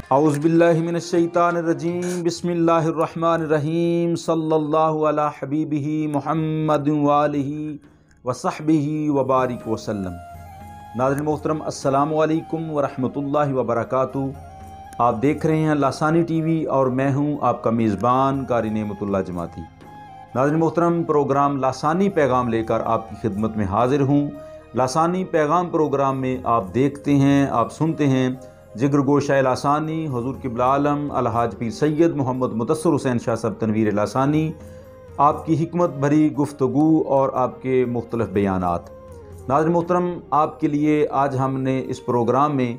औज़ुबिल्लाहिमिनश्शैतानिर्रजीम बिस्मिल्लाहिर्रहमानिर्रहीम सल्लल्लाहु अला हबीबिही मुहम्मदिन व आलिही व सहबिही व बारिक वसल्लम। नाज़रीन मोहतरम, अस्सलामु अलैकुम व रहमतुल्लाहि व बरकातुहू। आप देख रहे हैं लासानी टीवी और मैं हूं आपका मेज़बान कारी नेमतुल्लाह जमाती। नाज़रीन मोहतरम, प्रोग्राम लासानी पैगाम लेकर आपकी खिदमत में हाजिर हूँ। लासानी पैगाम प्रोग्राम में आप देखते हैं, आप सुनते हैं जिगर गोशा लासानी हुज़ूर क़िबला आलम अलहाज पीर सैयद मोहम्मद मुदस्सिर हुसैन शाह साहब तनवीर लासानी, आपकी हिकमत भरी गुफ्तगू और आपके मुख्तलिफ़ बयानात। नाज़रीन मोहतरम, आपके लिए आज हमने इस प्रोग्राम में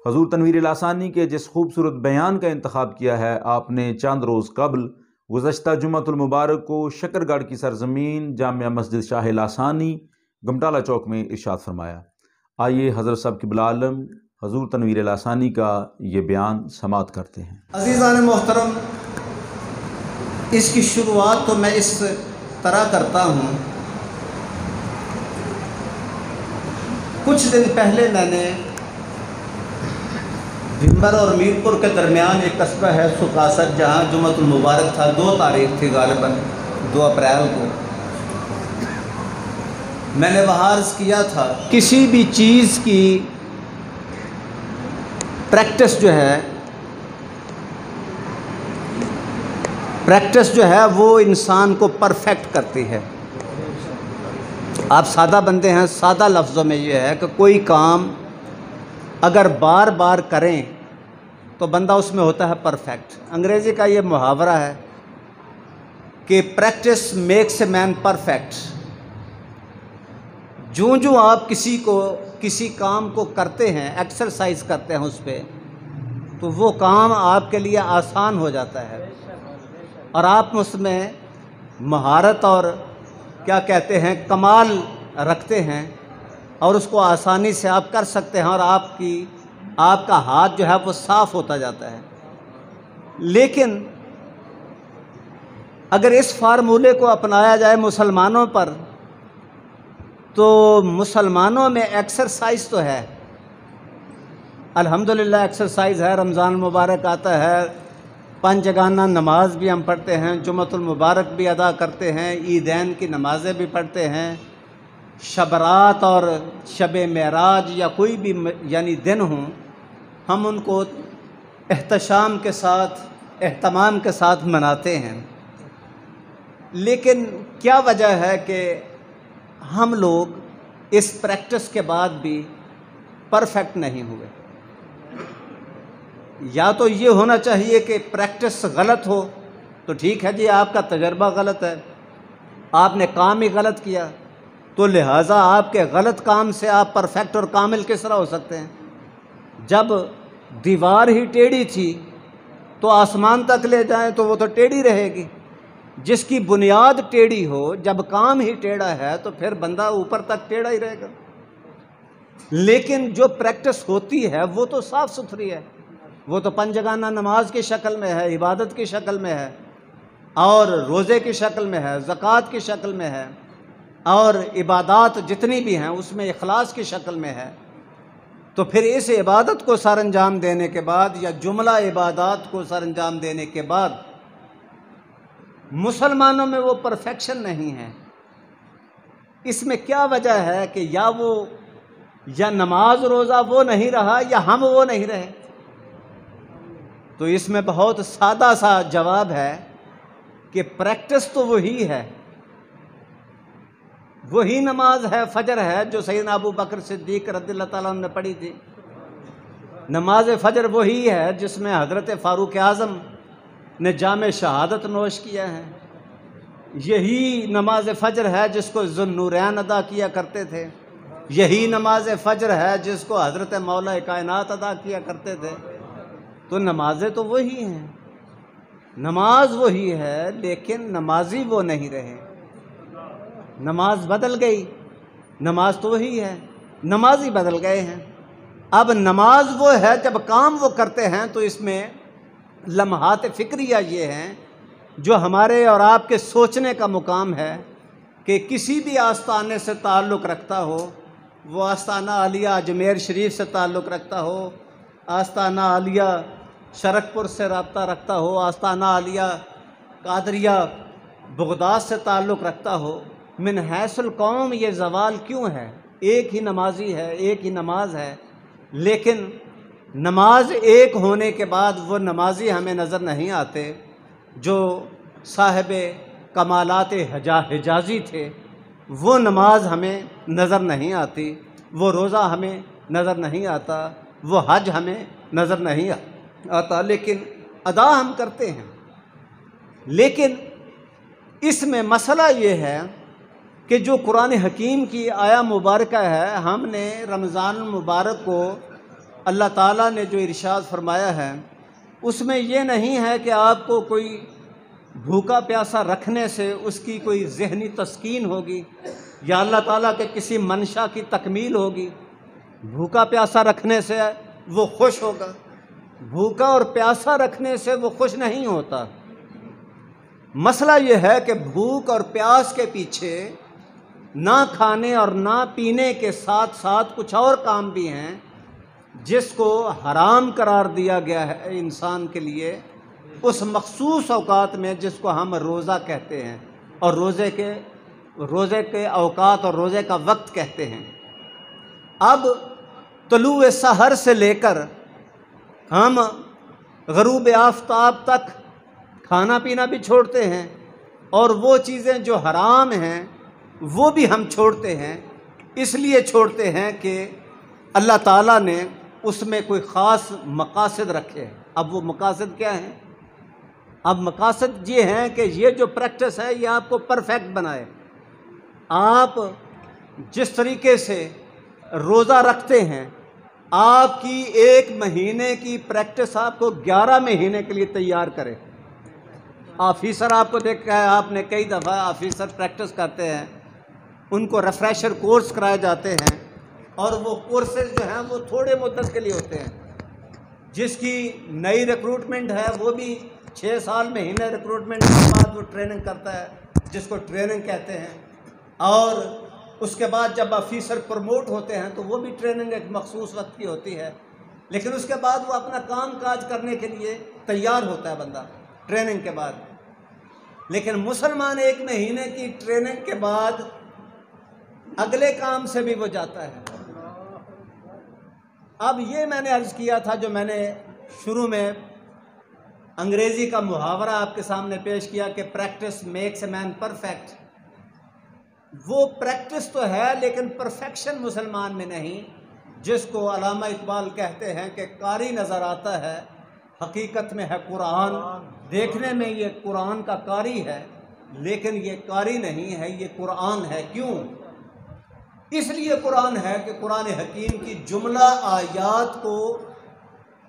हुज़ूर तनवीर लासानी के जिस खूबसूरत बयान का इंतखाब किया है, आपने चंद रोज़ कबल गुज़श्ता जुम्मतुल मुबारक को शकरगढ़ की सरज़मीन जामिया मस्जिद शाह लासानी गमटाला चौक में इरशाद फरमाया। आइए हज़रत साहब क़िबला आलम हुज़ूर तनवीर लासानी का ये बयान समात करते हैं। अज़ीज़ान मोहतरम, इसकी शुरुआत तो मैं इस तरह करता हूँ। कुछ दिन पहले मैंने भिंबर और मीरपुर के दरमियान एक कस्बा है सुकासर, जहाँ जुम्मतुल मुबारक था, 2 तारीख थी गालिबन 2 अप्रैल को। मैंने वहाँ अर्ज़ किया था, किसी भी चीज़ की प्रैक्टिस जो है वो इंसान को परफेक्ट करती है। आप सादा बंदे हैं, सादा लफ्ज़ों में ये है कि कोई काम अगर बार बार करें तो बंदा उसमें होता है परफेक्ट। अंग्रेज़ी का ये मुहावरा है कि practice makes a man perfect. जो आप किसी काम को करते हैं, एक्सरसाइज करते हैं उस पर, तो वो काम आपके लिए आसान हो जाता है और आप उसमें महारत और क्या कहते हैं कमाल रखते हैं और उसको आसानी से आप कर सकते हैं और आपका हाथ जो है वो साफ़ होता जाता है। लेकिन अगर इस फार्मूले को अपनाया जाए मुसलमानों पर, तो मुसलमानों में एक्सरसाइज तो है, अल्हम्दुलिल्लाह एक्सरसाइज है। रमज़ान मुबारक आता है, 5 जगाना नमाज भी हम पढ़ते हैं, जुम्मतुल मुबारक भी अदा करते हैं, ईदैन की नमाज़ें भी पढ़ते हैं, शबरात और शब मेराज या कोई भी यानी दिन हों, हम उनको एहतशाम के साथ, एहतमाम के साथ मनाते हैं। लेकिन क्या वजह है कि हम लोग इस प्रैक्टिस के बाद भी परफेक्ट नहीं हुए? या तो ये होना चाहिए कि प्रैक्टिस गलत हो, तो ठीक है जी, आपका तजर्बा गलत है, आपने काम ही गलत किया, तो लिहाजा आपके गलत काम से आप परफेक्ट और कामिल किस तरह हो सकते हैं? जब दीवार ही टेढ़ी थी तो आसमान तक ले जाएं तो वो तो टेढ़ी रहेगी। जिसकी बुनियाद टेढ़ी हो, जब काम ही टेढ़ा है तो फिर बंदा ऊपर तक टेढ़ा ही रहेगा। लेकिन जो प्रैक्टिस होती है वो तो साफ़ सुथरी है, वो तो 5 जगाना नमाज की शक्ल में है, इबादत की शक्ल में है, और रोज़े की शक्ल में है, ज़कात की शक्ल में है, और इबादत जितनी भी हैं उसमें इखलास की शक्ल में है। तो फिर इस इबादत को सरअंजाम देने के बाद या जुमला इबादत को सरअंजाम देने के बाद मुसलमानों में वो परफेक्शन नहीं है। इसमें क्या वजह है कि या नमाज रोज़ा वो नहीं रहा या हम वो नहीं रहे? तो इसमें बहुत सादा सा जवाब है कि प्रैक्टिस तो वही है, वही नमाज है, फजर है, जो सैयदना अबू बकर सिद्दीक रज़ियल्लाहु ताला अन्हु ने पढ़ी थी। नमाज फजर वही है जिसमें हज़रत फ़ारूक आज़म ने जाम शहादत नोश किया है। यही नमाज फ़जर है जिसको ज़ुन्नूरैन अदा किया करते थे। यही नमाज फ़जर है जिसको हज़रत मौला कायनात अदा किया करते थे। तो नमाज़ें तो वही हैं, नमाज वही है, लेकिन नमाजी वो नहीं रहे। नमाज बदल गई, नमाज तो वही है, नमाजी बदल गए हैं। अब नमाज वो है जब काम वो करते हैं, तो इसमें लम्हात फ़िक्रिया ये हैं जो हमारे और आपके सोचने का मुकाम है कि किसी भी आस्थाने से ताल्लुक़ रखता हो, वो आस्थाना आलिया अजमेर शरीफ से ताल्लुक़ रखता हो, आस्थाना आलिया शरकपुर से रब्ता रखता हो, आस्ताना आलिया कादरिया बगदाद से ताल्लुक़ रखता हो, मिन हैसुल कौम ये ज़वाल क्यों है? एक ही नमाजी है, एक ही नमाज है, लेकिन नमाज एक होने के बाद वो नमाजी हमें नज़र नहीं आते जो साहिब कमालात हिजाजी थे। वो नमाज हमें नज़र नहीं आती, वो रोज़ा हमें नज़र नहीं आता, वो हज हमें नज़र नहीं आता, लेकिन अदा हम करते हैं। लेकिन इसमें मसला ये है कि जो कुरान हकीम की आया मुबारक है, हमने रमज़ान मुबारक को अल्लाह ताला ने जो इरशाद फरमाया है उसमें ये नहीं है कि आपको कोई भूखा प्यासा रखने से उसकी कोई ज़हनी तस्कीन होगी या अल्लाह ताला के किसी मंशा की तकमील होगी। भूखा प्यासा रखने से वो खुश होगा, भूखा और प्यासा रखने से वो खुश नहीं होता। मसला ये है कि भूख और प्यास के पीछे ना खाने और ना पीने के साथ साथ कुछ और काम भी हैं जिसको हराम करार दिया गया है इंसान के लिए उस मखसूस औकात में जिसको हम रोज़ा कहते हैं और रोज़े के औकात और रोज़े का वक्त कहते हैं। अब तलुए सहर से लेकर हम ग़रूब आफ़ताब तक खाना पीना भी छोड़ते हैं और वो चीज़ें जो हराम हैं वो भी हम छोड़ते हैं। इसलिए छोड़ते हैं कि अल्लाह ताला ने उसमें कोई ख़ास मकासद रखे हैं। अब वो मकासद क्या हैं? अब मकासद ये हैं कि ये जो प्रैक्टिस है ये आपको परफेक्ट बनाए। आप जिस तरीके से रोज़ा रखते हैं, आपकी एक महीने की प्रैक्टिस आपको 11 महीने के लिए तैयार करे। ऑफिसर आपको देखा है आपने, कई दफ़ा ऑफिसर प्रैक्टिस करते हैं, उनको रिफ्रेशर कोर्स कराए जाते हैं और वो कोर्सेज जो हैं वो थोड़े मुद्दत के लिए होते हैं। जिसकी नई रिक्रूटमेंट है वो भी 6 साल महीने रिक्रूटमेंट के बाद वो ट्रेनिंग करता है, जिसको ट्रेनिंग कहते हैं। और उसके बाद जब ऑफिसर प्रमोट होते हैं तो वो भी ट्रेनिंग एक मखसूस वक्त की होती है, लेकिन उसके बाद वो अपना काम काज करने के लिए तैयार होता है बंदा ट्रेनिंग के बाद। लेकिन मुसलमान 1 महीने की ट्रेनिंग के बाद अगले काम से भी वो जाता है। अब ये मैंने अर्ज़ किया था, जो मैंने शुरू में अंग्रेज़ी का मुहावरा आपके सामने पेश किया कि practice makes a man perfect. वो प्रैक्टिस तो है लेकिन परफेक्शन मुसलमान में नहीं, जिसको अल्लामा इकबाल कहते हैं कि कारी नज़र आता है, हकीकत में है कुरान। देखने में ये कुरान का कारी है लेकिन ये कारी नहीं है, ये कुरान है। क्यों? इसलिए कुरान है कि कुरान हकीम की जुमला आयात को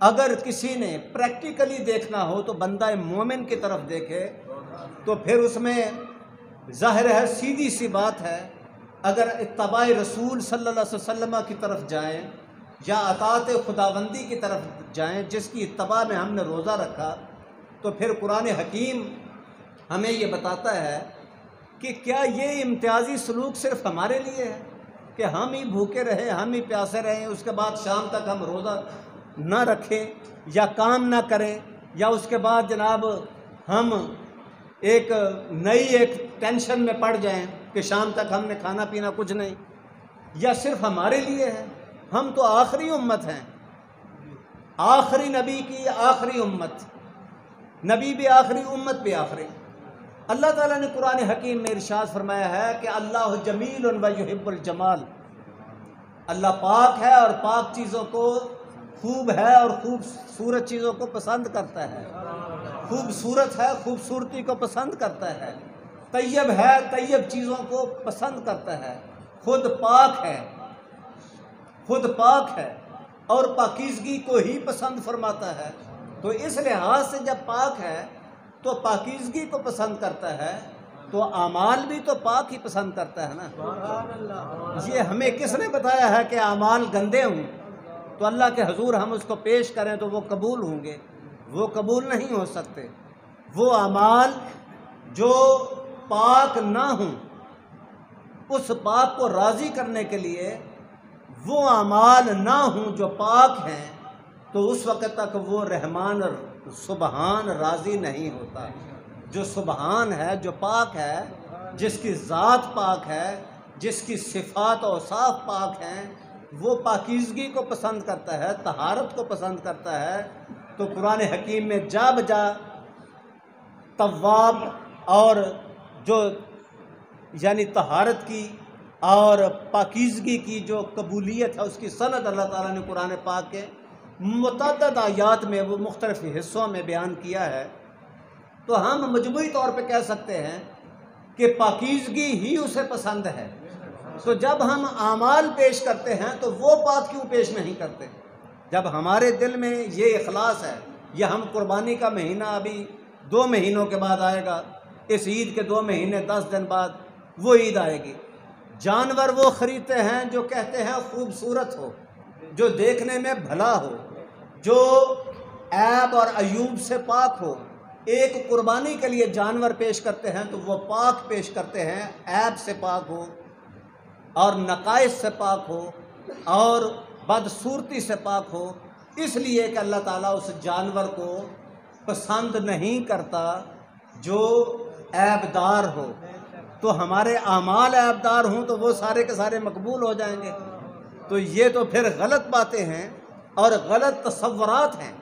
अगर किसी ने प्रैक्टिकली देखना हो तो बंदा मोमिन की तरफ देखे तो फिर उसमें ज़ाहिर है, सीधी सी बात है, अगर इत्तबा रसूल सल्लल्लाहु अलैहि वसल्लम की तरफ जाएं या अतात खुदाबंदी की तरफ जाएं, जिसकी इत्तबा में हमने रोज़ा रखा, तो फिर कुरान हकीम हमें ये बताता है कि क्या ये इम्तियाज़ी सलूक सिर्फ़ हमारे लिए है कि हम ही भूखे रहें, हम ही प्यासे रहें, उसके बाद शाम तक हम रोज़ा ना रखें या काम ना करें, या उसके बाद जनाब हम एक नई टेंशन में पड़ जाएं कि शाम तक हमने खाना पीना कुछ नहीं, या सिर्फ हमारे लिए है? हम तो आखिरी उम्मत हैं, आखिरी नबी की आखिरी उम्मत, नबी भी आखिरी, उम्मत भी आखिरी। अल्लाह ताला ने कुरान हकीम में इरशाद फरमाया है कि अल्लाह जमील व युहिब्बुल जमाल। अल्लाह पाक है और पाक चीज़ों को खूब है और खूबसूरत चीज़ों को पसंद करता है। खूबसूरत है, खूबसूरती को पसंद करता है। तैयब है, तैयब चीज़ों को पसंद करता है। खुद पाक है, खुद पाक है और पाकीज़गी को ही पसंद फरमाता है। तो इस लिहाज से जब पाक है तो पाकीज़गी को पसंद करता है, तो आमाल भी तो पाक ही पसंद करता है ना। ये हमें किसने बताया है कि आमाल गंदे हों तो अल्लाह के हजूर हम उसको पेश करें तो वो कबूल होंगे? वो कबूल नहीं हो सकते। वो आमाल जो पाक ना हों, उस पाक को राज़ी करने के लिए वो आमाल ना हों जो पाक हैं, तो उस वक़्त तक वो रहमान सुबहान राज़ी नहीं होता। जो सुबहान है, जो पाक है, जिसकी ज़ात पाक है, जिसकी सिफ़ात और साफ़ पाक हैं, वो पाकीज़गी को पसंद करता है, तहारत को पसंद करता है। तो कुरान हकीम में जा बजा तव्वाब और जो यानी तहारत की और पाकीज़गी की जो कबूलियत है, उसकी सनद अल्लाह ताला ने कुरान पाक के मुतअद्दिद आयात में वो मुख्तलिफ़ हिस्सों में बयान किया है। तो हम मजमूई तौर पे कह सकते हैं कि पाकीज़गी ही उसे पसंद है। तो जब हम आमाल पेश करते हैं तो वो पाक क्यों पेश नहीं करते? जब हमारे दिल में ये इखलास है, या हम कुर्बानी का महीना अभी 2 महीनों के बाद आएगा, इस ईद के 2 महीने 10 दिन बाद वो ईद आएगी। जानवर वो ख़रीदते हैं जो कहते हैं खूबसूरत हो, जो देखने में भला हो, जो ऐब और अयूब से पाक हो। एक कुर्बानी के लिए जानवर पेश करते हैं तो वो पाक पेश करते हैं, ऐब से पाक हो और नकाइस से पाक हो और बदसूरती से पाक हो, इसलिए कि अल्लाह ताला उस जानवर को पसंद नहीं करता जो ऐबदार हो। तो हमारे आमाल ऐबदार हों तो वो सारे के सारे मकबूल हो जाएंगे। तो ये तो फिर गलत बातें हैं और गलत तसव्वुरात हैं।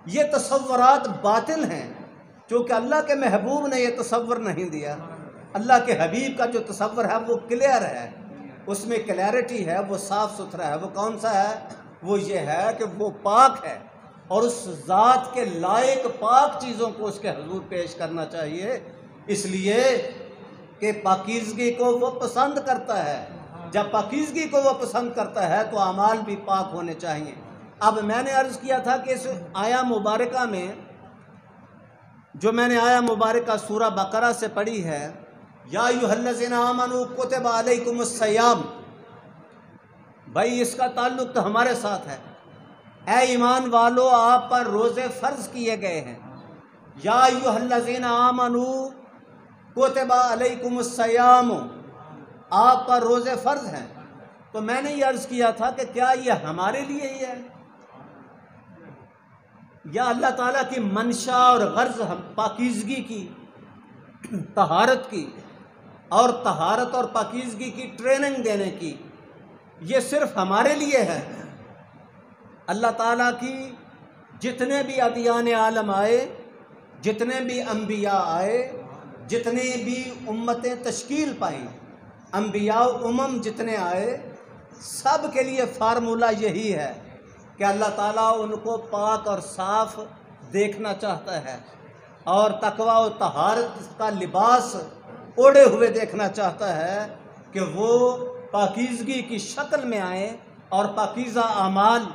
ये तसव्वुरात बातिल हैं, क्योंकि अल्लाह के महबूब ने ये तसव्वुर नहीं दिया। अल्लाह के हबीब का जो तसव्वुर है वो क्लियर है, उसमें क्लैरिटी है, वो साफ़ सुथरा है। वो कौन सा है? वो ये है कि वो पाक है और उस ज़ात के लायक पाक चीज़ों को उसके हुजूर पेश करना चाहिए, इसलिए कि पाकीज़गी को वो पसंद करता है। जब पाकीज़गी को वो पसंद करता है तो अमाल भी पाक होने चाहिए। अब मैंने अर्ज़ किया था कि इस आया मुबारका में, जो मैंने आया मुबारका सूरा बकरा से पढ़ी है, या अय्युहल्लज़ीना आमनू कुतिबा अलैकुमुस्सियाम, भाई इसका ताल्लुक़ तो हमारे साथ है। ऐ ईमान वालो, आप पर रोज़े फ़र्ज़ किए गए हैं। या अय्युहल्लज़ीना आमनू कुतिबा अलैकुमुस्सियाम, आप पर रोज़े फ़र्ज़ हैं। तो मैंने ये अर्ज़ किया था कि क्या ये हमारे लिए ही है या अल्लाह ताला की मंशा और गर्ज़ हम पाकीज़गी की, तहारत की और तहारत और पाकीज़गी की ट्रेनिंग देने की, ये सिर्फ़ हमारे लिए है? अल्लाह ताला की जितने भी अदियान आलम आए, जितने भी अम्बिया आए, जितने भी उम्मतें तश्कील पाई, अम्बिया उमम जितने आए, सब के लिए फार्मूला यही है कि अल्लाह ताला उनको पाक और साफ़ देखना चाहता है और तकवा और तहारत का लिबास ओढ़े हुए देखना चाहता है कि वो पाकीज़गी की शक्ल में आए और पाकीज़ा आमाल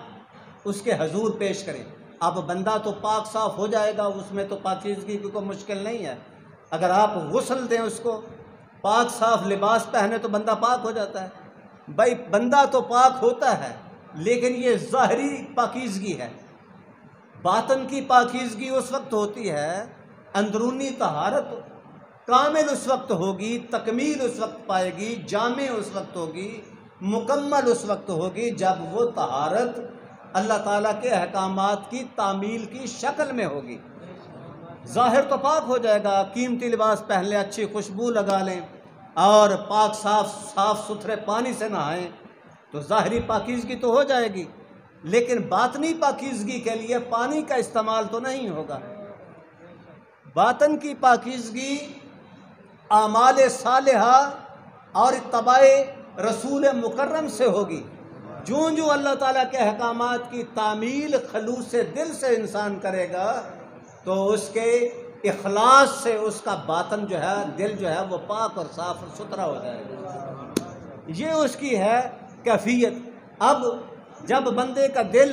उसके हजूर पेश करें। अब बंदा तो पाक साफ़ हो जाएगा, उसमें तो पाकीज़गी की कोई मुश्किल नहीं है। अगर आप गुस्ल दें उसको, पाक साफ़ लिबास पहने तो बंदा पाक हो जाता है। भाई बंदा तो पाक होता है, लेकिन ये ज़ाहरी पाकीज़गी है। बातन की पाकीज़गी उस वक्त होती है, अंदरूनी तहारत कामिल उस वक्त होगी, तकमील उस वक्त पाएगी, जामे उस वक्त होगी, मुकम्मल उस वक्त होगी जब वो तहारत अल्लाह ताला के अहकामात की तामील की शक्ल में होगी। ज़ाहिर तो पाक हो जाएगा, कीमती लिबास पहन लें, अच्छी खुशबू लगा लें और पाक साफ़ सुथरे पानी से नहाएं तो ज़ाहरी पाकीज़गी तो हो जाएगी, लेकिन बातनी पाकीज़गी के लिए पानी का इस्तेमाल तो नहीं होगा। बातन की पाकीज़गी आमाल सालिहा और इत्तबाए रसूल मुकर्रम से होगी। जो जो अल्लाह ताला के अहकामात की तामील खलूस से दिल से इंसान करेगा तो उसके इखलास से उसका बातन जो है, दिल जो है, वो पाक और साफ़ और सुथरा हो जाएगा। ये उसकी है कैफियत। अब जब बंदे का दिल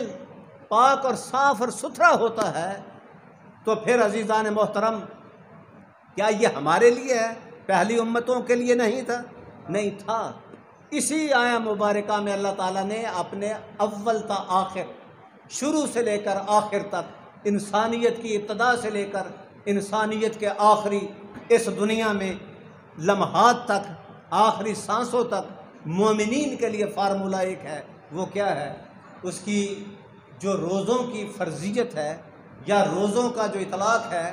पाक और साफ़ और सुथरा होता है तो फिर अजीज़ान मोहतरम, क्या ये हमारे लिए है? पहली उम्मतों के लिए नहीं था? नहीं था। इसी आया मुबारका में अल्लाह ताला ने अपने अव्वल ता आखिर, शुरू से लेकर आखिर तक, इंसानियत की इब्तदा से लेकर इंसानियत के आखिरी इस दुनिया में लम्हात तक, आखिरी सांसों तक मोमिनीन के लिए फार्मूला एक है। वो क्या है? उसकी जो रोज़ों की फ़र्जियत है या रोज़ों का जो इतलाक़ है,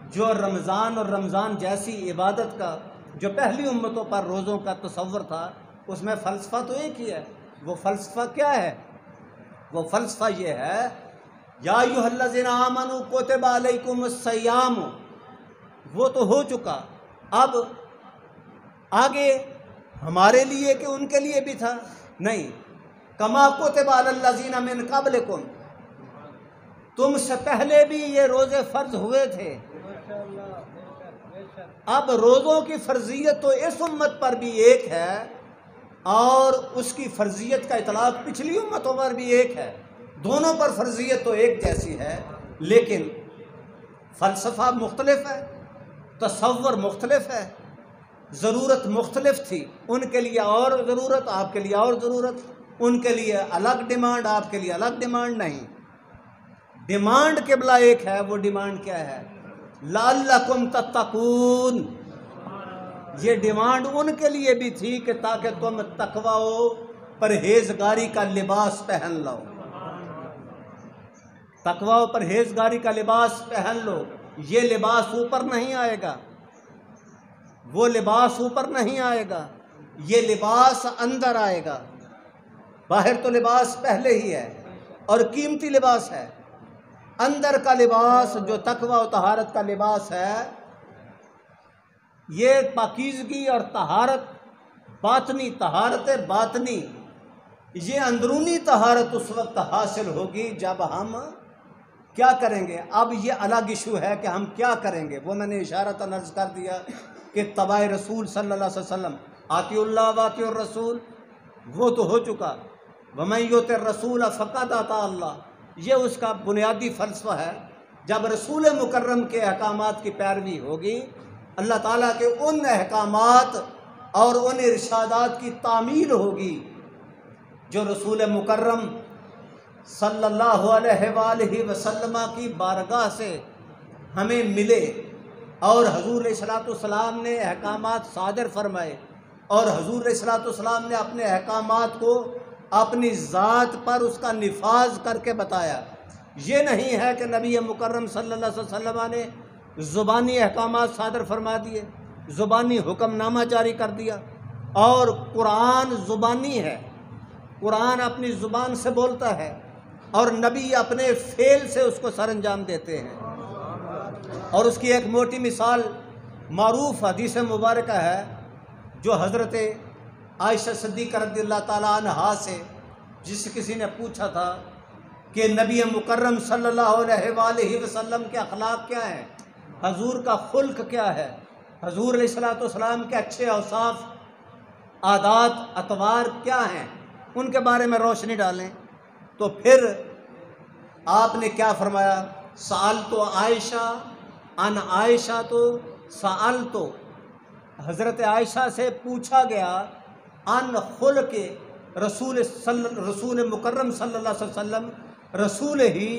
जो रमज़ान और रमज़ान जैसी इबादत का जो पहली उम्मतों पर रोज़ों का तसव्वुर था, उसमें फ़लसफ़ा तो एक ही है। वो फ़लसफ़ा क्या है? वो फ़लसफ़ा ये है, या अय्युहल्लज़ीना आमनू कुतिबा अलैकुमुस्सियाम, वो तो हो चुका। अब आगे हमारे लिए कि उनके लिए भी था? नहीं, कमा कुतिबा अलल्लज़ीना मिन क़ब्लिकुम, तुमसे पहले भी ये रोज़े फ़र्ज हुए थे। अब रोज़ों की फ़र्जियत तो इस उम्मत पर भी एक है और उसकी फ़र्जियत का इतलाक़ पिछली उम्मतों पर भी एक है। दोनों पर फ़र्जियत तो एक जैसी है, लेकिन फ़लसफ़ा मुख्तलिफ है, तसव्वुर मुख्तलिफ है, ज़रूरत मुख्तलिफ थी। उनके लिए और ज़रूरत, आपके लिए और ज़रूरत, उनके लिए अलग डिमांड, आपके लिए अलग डिमांड नहीं। डिमांड क़िबला एक है। वो डिमांड क्या है? लअल्लकुम तत्तकून। ये डिमांड उनके लिए भी थी कि ताकि तुम तकवा हो, परहेजगारी का लिबास पहन लो। तकवा और परहेजगारी का लिबास पहन लो। ये लिबास ऊपर नहीं आएगा, वो लिबास ऊपर नहीं आएगा, ये लिबास अंदर आएगा। बाहर तो लिबास पहले ही है और कीमती लिबास है। अंदर का लिबास जो तकवा और तहारत का लिबास है, ये पाकीज़गी और तहारत बातनी, तहारत बातनी, ये अंदरूनी तहारत उस वक्त हासिल होगी जब हम क्या करेंगे। अब ये अलग इशू है कि हम क्या करेंगे। वो मैंने इशारतन अर्ज़ कर दिया कि तबाए रसूल सल्लल्लाहु अलैहि वसल्लम, आतिउल्लाह व आतिउर रसूल, वो तो हो चुका। वमन युतिर रसूल फ़क़द अता अल्लाह, ये उसका बुनियादी फ़लसफ़ा है। जब रसूल मुकर्रम के अहकामात की पैरवी होगी, अल्लाह ताला के उन अहकामात और उन इरशादात की तामील होगी जो रसूल मुकर्रम सल्लल्लाहु अलैहि वसल्लम की बारगाह से हमें मिले और हुज़ूर अलैहिस्सलातु वस्सलाम ने अहकामात सादर फरमाए और हुज़ूर अलैहिस्सलातु वस्सलाम ने अपने अहकामात को अपनी ज़ात पर उसका निफाज करके बताया। ये नहीं है कि नबी मुकर्रम सल्लल्लाहु अलैहि वसल्लम ने ज़ुबानी अहकामात सादर फरमा दिए, ज़ुबानी हुक्मनामा जारी कर दिया। और कुरान ज़ुबानी है, कुरान अपनी ज़ुबान से बोलता है और नबी अपने फ़ेल से उसको सरअंजाम देते हैं। और उसकी एक मोटी मिसाल मारूफ़ हदीस मुबारक है जो हज़रत आयशा सिद्दीक़ा रज़ियल्लाहु ताला अन्हा से, जिस किसी ने पूछा था कि नबी मुकर्रम सल्लल्लाहु अलैहि वसल्लम के अखलाक क्या हैं, हजूर का खुल्क क्या है, हजूर अलैहिस्सलातु वस्सलाम के अच्छे औसाफ, आदात, अतवार क्या हैं, उनके बारे में रोशनी डालें। तो फिर आपने क्या फरमाया? साल तो आयशा अन आयशा, तो साल तो हज़रत आयशा से पूछा गया अन खुल्क रसूल मुकर्रम सल्लल्लाहु अलैहि वसल्लम, रसूल ही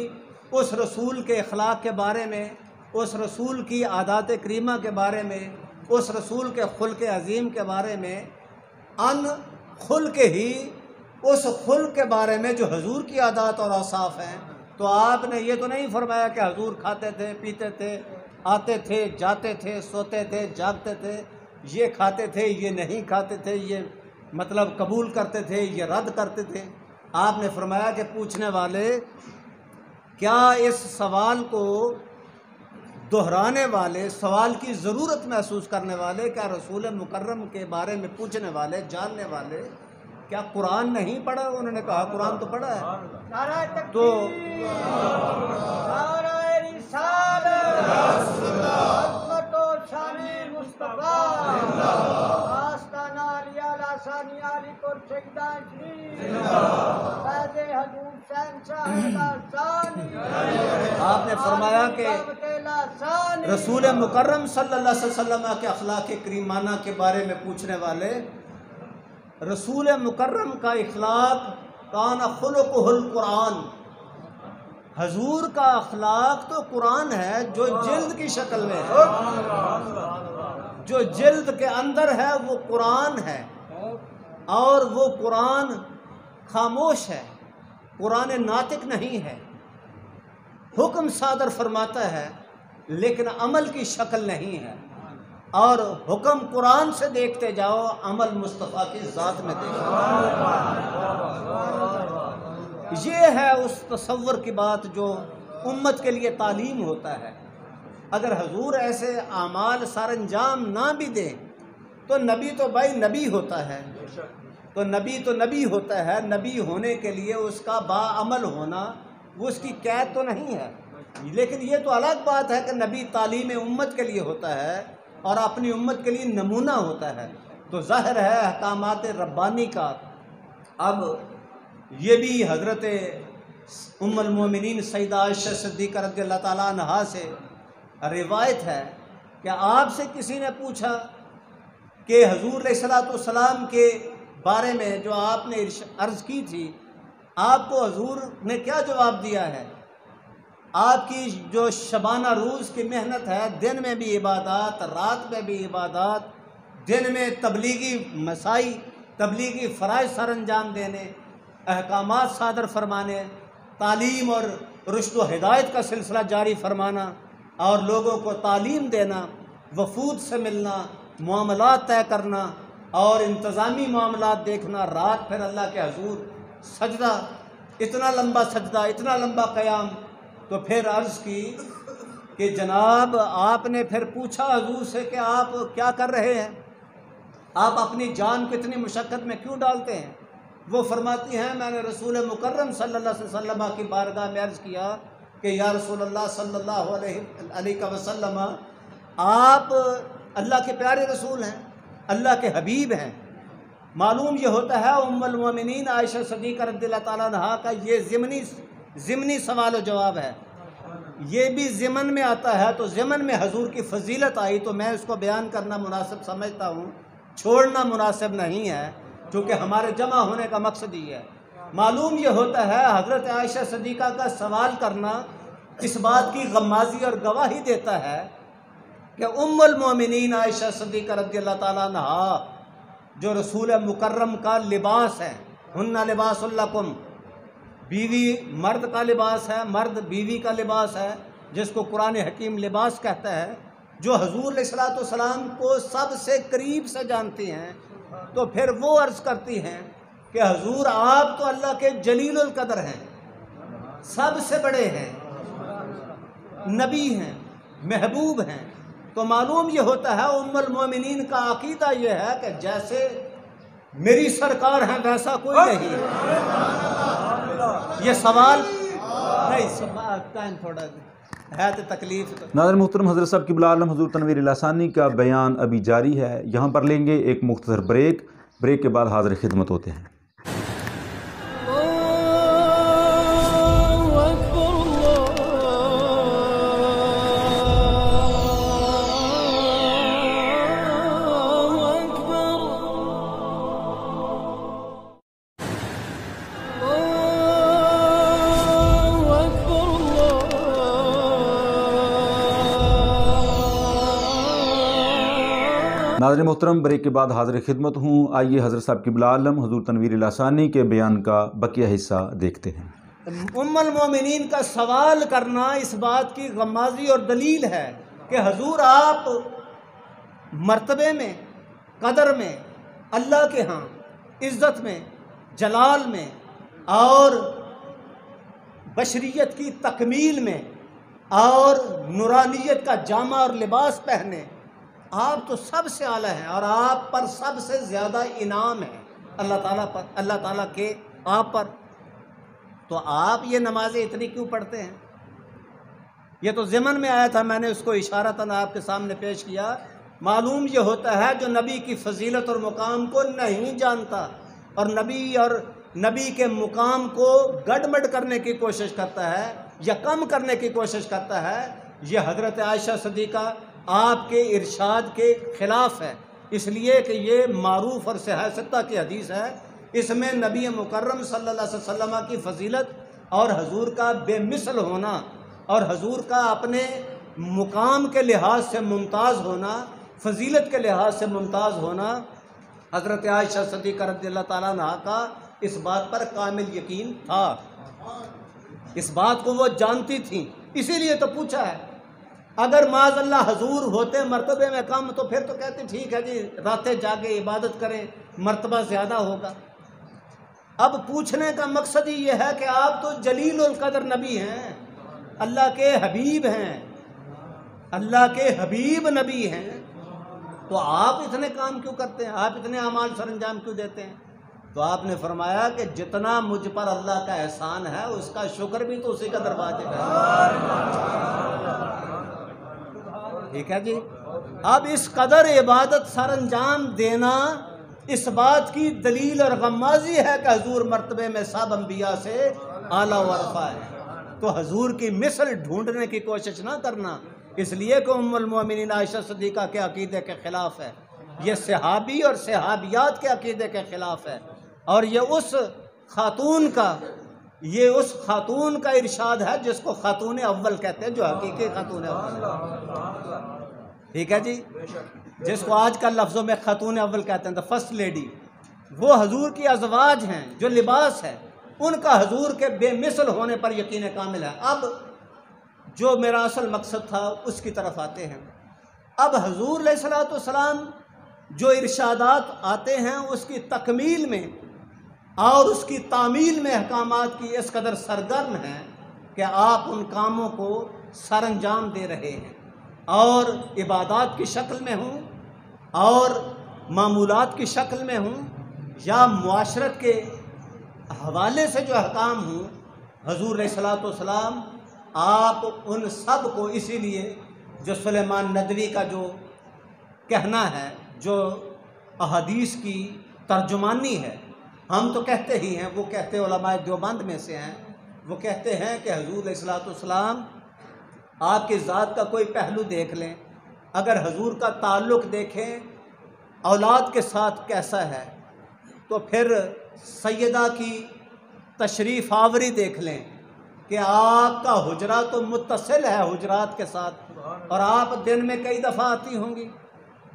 उस रसूल के अखलाक के बारे में, उस रसूल की आदात करीमा के बारे में, उस रसूल के खुल्क अज़ीम के बारे में, अन खुल्क ही उस खुल्क के बारे में जो हजूर की आदात और औसाफ हैं। तो आपने ये तो नहीं फरमाया कि हजूर खाते थे, पीते थे, आते थे, जाते थे, सोते थे, जागते थे, ये खाते थे, ये नहीं खाते थे, ये मतलब कबूल करते थे, ये रद्द करते थे। आपने फरमाया कि पूछने वाले, क्या इस सवाल को दोहराने वाले, सवाल की ज़रूरत महसूस करने वाले, क्या रसूल मुकर्रम के बारे में पूछने वाले, जानने वाले क्या कुरान नहीं पढ़ा? उन्होंने कहा कुरान तो पढ़ा है। तो आपने फरमाया कि रसूल मुकर्रम सल्लल्लाहु अलैहि वसल्लम के अखलाक करीमाना के बारे में पूछने वाले, रसूल मुकर्रम का इखलाक कान खुलुकुहुल कुरान, हजूर का अखलाक तो कुरान है जो जिल्द की शक्ल में है, जो जिल्द के अंदर है वो कुरान है। और वो कुरान खामोश है, कुरान नातिक नहीं है। हुक्म सादर फरमाता है लेकिन अमल की शक्ल नहीं है। और हुक्म कुरान से देखते जाओ, अमल मुस्तफ़ा की ज़ात में देखो। ये है उस तसव्वुर की बात जो उम्मत के लिए तालीम होता है। अगर हजूर ऐसे आमाल सरअंजाम ना भी दें तो नबी तो भाई नबी होता है, तो नबी होता है। नबी होने के लिए उसका बाअमल होना वो उसकी कैद तो नहीं है। लेकिन ये तो अलग बात है कि नबी तालीम उम्मत के लिए होता है और अपनी उम्मत के लिए नमूना होता है। तो ज़ाहिर है अहकामात रब्बानी का। अब ये भी हज़रत उम्मुल मोमिनीन सैयदा आयशा सिद्दीक़ा रज़ियल्लाहु ताला अन्हा से रिवायत है कि आपसे किसी ने पूछा कि हुज़ूर अलैहिस्सलातु वस्सलाम के बारे में जो आपने अर्ज़ की थी, आपको हुज़ूर ने क्या जवाब दिया है? आपकी जो शबाना रोज़ की मेहनत है, दिन में भी इबादत, रात में भी इबादत, दिन में तबलीगी मसाई, तबलीगी फ़राइज़ सर अंजाम देने, अहकामात सादर फरमाने, तालीम और रुश्द व हिदायत का सिलसिला जारी फरमाना और लोगों को तालीम देना, वफूद से मिलना, मामलात तय करना और इंतज़ामी मामलात देखना, रात फिर अल्लाह के हुज़ूर सजदा, इतना लंबा सजदा, इतना लंबा क़याम। तो फिर अर्ज़ की कि जनाब आपने फिर पूछा हुज़ूर से कि आप क्या कर रहे हैं, आप अपनी जान को इतनी मुशक्क़त में क्यों डालते हैं? वो फरमाती हैं मैंने रसूल मुकर्रम सल्लल्लाहु अलैहि वसल्लम की बारगाह में अर्ज़ किया कि या रसूलल्लाह सल्लल्लाहु अलैहि वसल्लम, आप अल्लाह के प्यारे रसूल हैं, अल्लाह के हबीब हैं। मालूम ये होता है उम्मुल मोमिनीन आयशा सिद्दीक़ा रज़ियल्लाहु ताला अन्हा का ये ज़िमनी सवाल व जवाब है। ये भी ज़िमन में आता है, तो ज़िमन में हजूर की फजीलत आई तो मैं उसको बयान करना मुनासिब समझता हूँ, छोड़ना मुनासिब नहीं है, क्योंकि हमारे जमा होने का मकसद ही है। मालूम ये होता है हज़रत आयशा सिद्दीक़ा का सवाल करना इस बात की गम्माज़ी और गवाही देता है कि उम्मुल मोमिनीन आयशा सिद्दीक़ा रज़ियल्लाहु ताला अन्हा जो रसूल मुकर्रम का लिबास है, हुन्ना लिबासुल लकुम, बीवी मर्द का लिबास है, मर्द बीवी का लिबास है, जिसको कुरान हकीम लिबास कहता है, जो हुज़ूर अलैहिस्सलातु वस्सलाम को सबसे करीब से जानती हैं। तो फिर वो अर्ज़ करती हैं कि हुज़ूर आप तो अल्लाह के जलीलुल कदर हैं, सबसे बड़े हैं, नबी हैं, महबूब हैं। तो मालूम ये होता है उम्मुल मोमिनीन का अकीदा ये है कि जैसे मेरी सरकार है वैसा कोई नहीं है। ये सवाल नहीं, टाइम थोड़ा है तो तकलीफ। नाज़रीन मोहतरम, हज़रत साहब क़िबला आलम हुज़ूर तनवीर इलासानी का बयान अभी जारी है। यहाँ पर लेंगे एक मुख्तसर ब्रेक के बाद हाज़िर खिदमत होते हैं। नाज़रीन मोहतरम, ब्रेक के बाद हाज़िर खिदमत हूँ। आइए हज़रत साहब क़िबला आलम हुज़ूर तनवीर इलासानी के बयान का बकिया हिस्सा देखते हैं। उम्मुल मोमिनीन का सवाल करना इस बात की गम्माज़ी और दलील है कि हुज़ूर आप मर्तबे में, कदर में, अल्लाह के यहाँ इज़्ज़त में, जलाल में और बशरियत की तकमील में और नूरानियत का जामा और लिबास पहने, आप तो सबसे आला हैं और आप पर सबसे ज़्यादा इनाम है अल्लाह ताला पर, अल्लाह ताला के आप पर। तो आप ये नमाज़ें इतनी क्यों पढ़ते हैं? ये तो ज़िमन में आया था, मैंने उसको इशारतन आपके सामने पेश किया। मालूम ये होता है जो नबी की फजीलत और मुकाम को नहीं जानता और नबी के मुकाम को गड़बड़ करने की कोशिश करता है या कम करने की कोशिश करता है, ये हज़रत आयशा सिद्दीक़ा आपके इरशाद के ख़िलाफ़ है। इसलिए कि ये मारूफ़ और सहासत्ता की हदीस है। इसमें नबी मुकर्रम सल्लल्लाहु अलैहि वसल्लम की फ़जीलत और हजूर का बेमिसल होना और हजूर का अपने मुकाम के लिहाज से मुमताज़ होना, फजीलत के लिहाज से मुमताज़ होना, हज़रत आयशा सिद्दीक़ा रज़ियल्लाहु ताला अन्हा का इस बात पर कामिल यकीन था। इस बात को वो जानती थी इसीलिए तो पूछा है। अगर माज़अल्लाह हजूर होते मर्तबे में कम तो फिर तो कहते ठीक है जी, रातें जाके इबादत करें, मर्तबा ज़्यादा होगा। अब पूछने का मकसद ही ये है कि आप तो जलीलुल कदर नबी हैं, अल्लाह के हबीब हैं, अल्लाह के हबीब नबी हैं, तो आप इतने काम क्यों करते हैं, आप इतने अमाल सरंजाम क्यों देते हैं? तो आपने फरमाया कि जितना मुझ पर अल्लाह का एहसान है उसका शुक्र भी तो उसी का दरवाजे है। ठीक है जी। अब इस कदर इबादत सरंजाम देना इस बात की दलील और गम्माज़ी है कि हजूर मर्तबे में सब अम्बिया से आला वरफ़ा है। तो हजूर की मिसल ढूंढने की कोशिश ना करना, इसलिए कि उम्मुल मोमिनीन आयशा सिद्दीक़ा के अकीदे के ख़िलाफ़ है, ये सहाबी और सहाबियात के अकीदे के ख़िलाफ़ है, और ये उस खातून का इरशाद है जिसको खातून अव्वल कहते हैं, जो हकीकी खातून अव्वल। ठीक है जी, जिसको आजकल लफ्ज़ों में खातून अव्वल कहते हैं, द फर्स्ट लेडी, वो हजूर की अज़वाज हैं, जो लिबास है उनका हजूर के बेमिसल होने पर यकीन कामिल है। अब जो मेरा असल मकसद था उसकी तरफ आते हैं। अब हजूर अलैहिस्सलातु वस्सलाम जो इरशादात आते हैं उसकी तकमील में और उसकी तामील में अहकामात की इस कदर सरगर्म है कि आप उन कामों को सरअंजाम दे रहे हैं, और इबादात की शक्ल में हूँ और मामूलात की शक्ल में हूँ या मुआशरत के हवाले से जो अहकाम हूँ, हजूर अलैहिस्सलातु वस्सलाम आप उन सब को, इसीलिए जो सुलेमान नदवी का जो कहना है, जो अहादीस की तर्जुमानी है, हम तो कहते ही हैं, वो कहते उलमाए देवबंद में से हैं, वो कहते हैं कि हजूर अलैहिस्सलातु वस्सलाम आपकी ज़ात का कोई पहलू देख लें, अगर हजूर का ताल्लुक़ देखें औलाद के साथ कैसा है, तो फिर सैयदा की तशरीफ़ आवरी देख लें कि आपका हुजरा तो मुत्तसिल है हुजरात के साथ, और आप दिन में कई दफ़ा आती होंगी,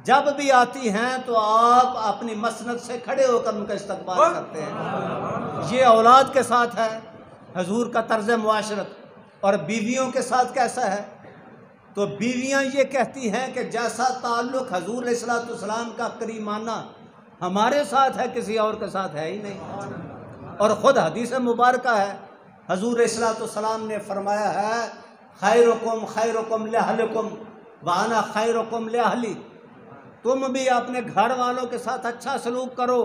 जब भी आती हैं तो आप अपनी मसनद से खड़े होकर उनका इस्तकबाल करते हैं। ये औलाद के साथ है हजूर का तर्ज मुआशरत। और बीवियों के साथ कैसा है, तो बीवियां ये कहती हैं कि जैसा ताल्लुक़ हजूर अलैहिस्सलातु वस्सलाम का करीमाना हमारे साथ है किसी और के साथ है ही नहीं। और ख़ुद हदीस मुबारका है, हजूर अलैहिस्सलातु वस्सलाम ने फरमाया है, खैरुकुम लिअहलिकुम व अना खैरुकुम लिअहली, तुम भी अपने घर वालों के साथ अच्छा सलूक करो,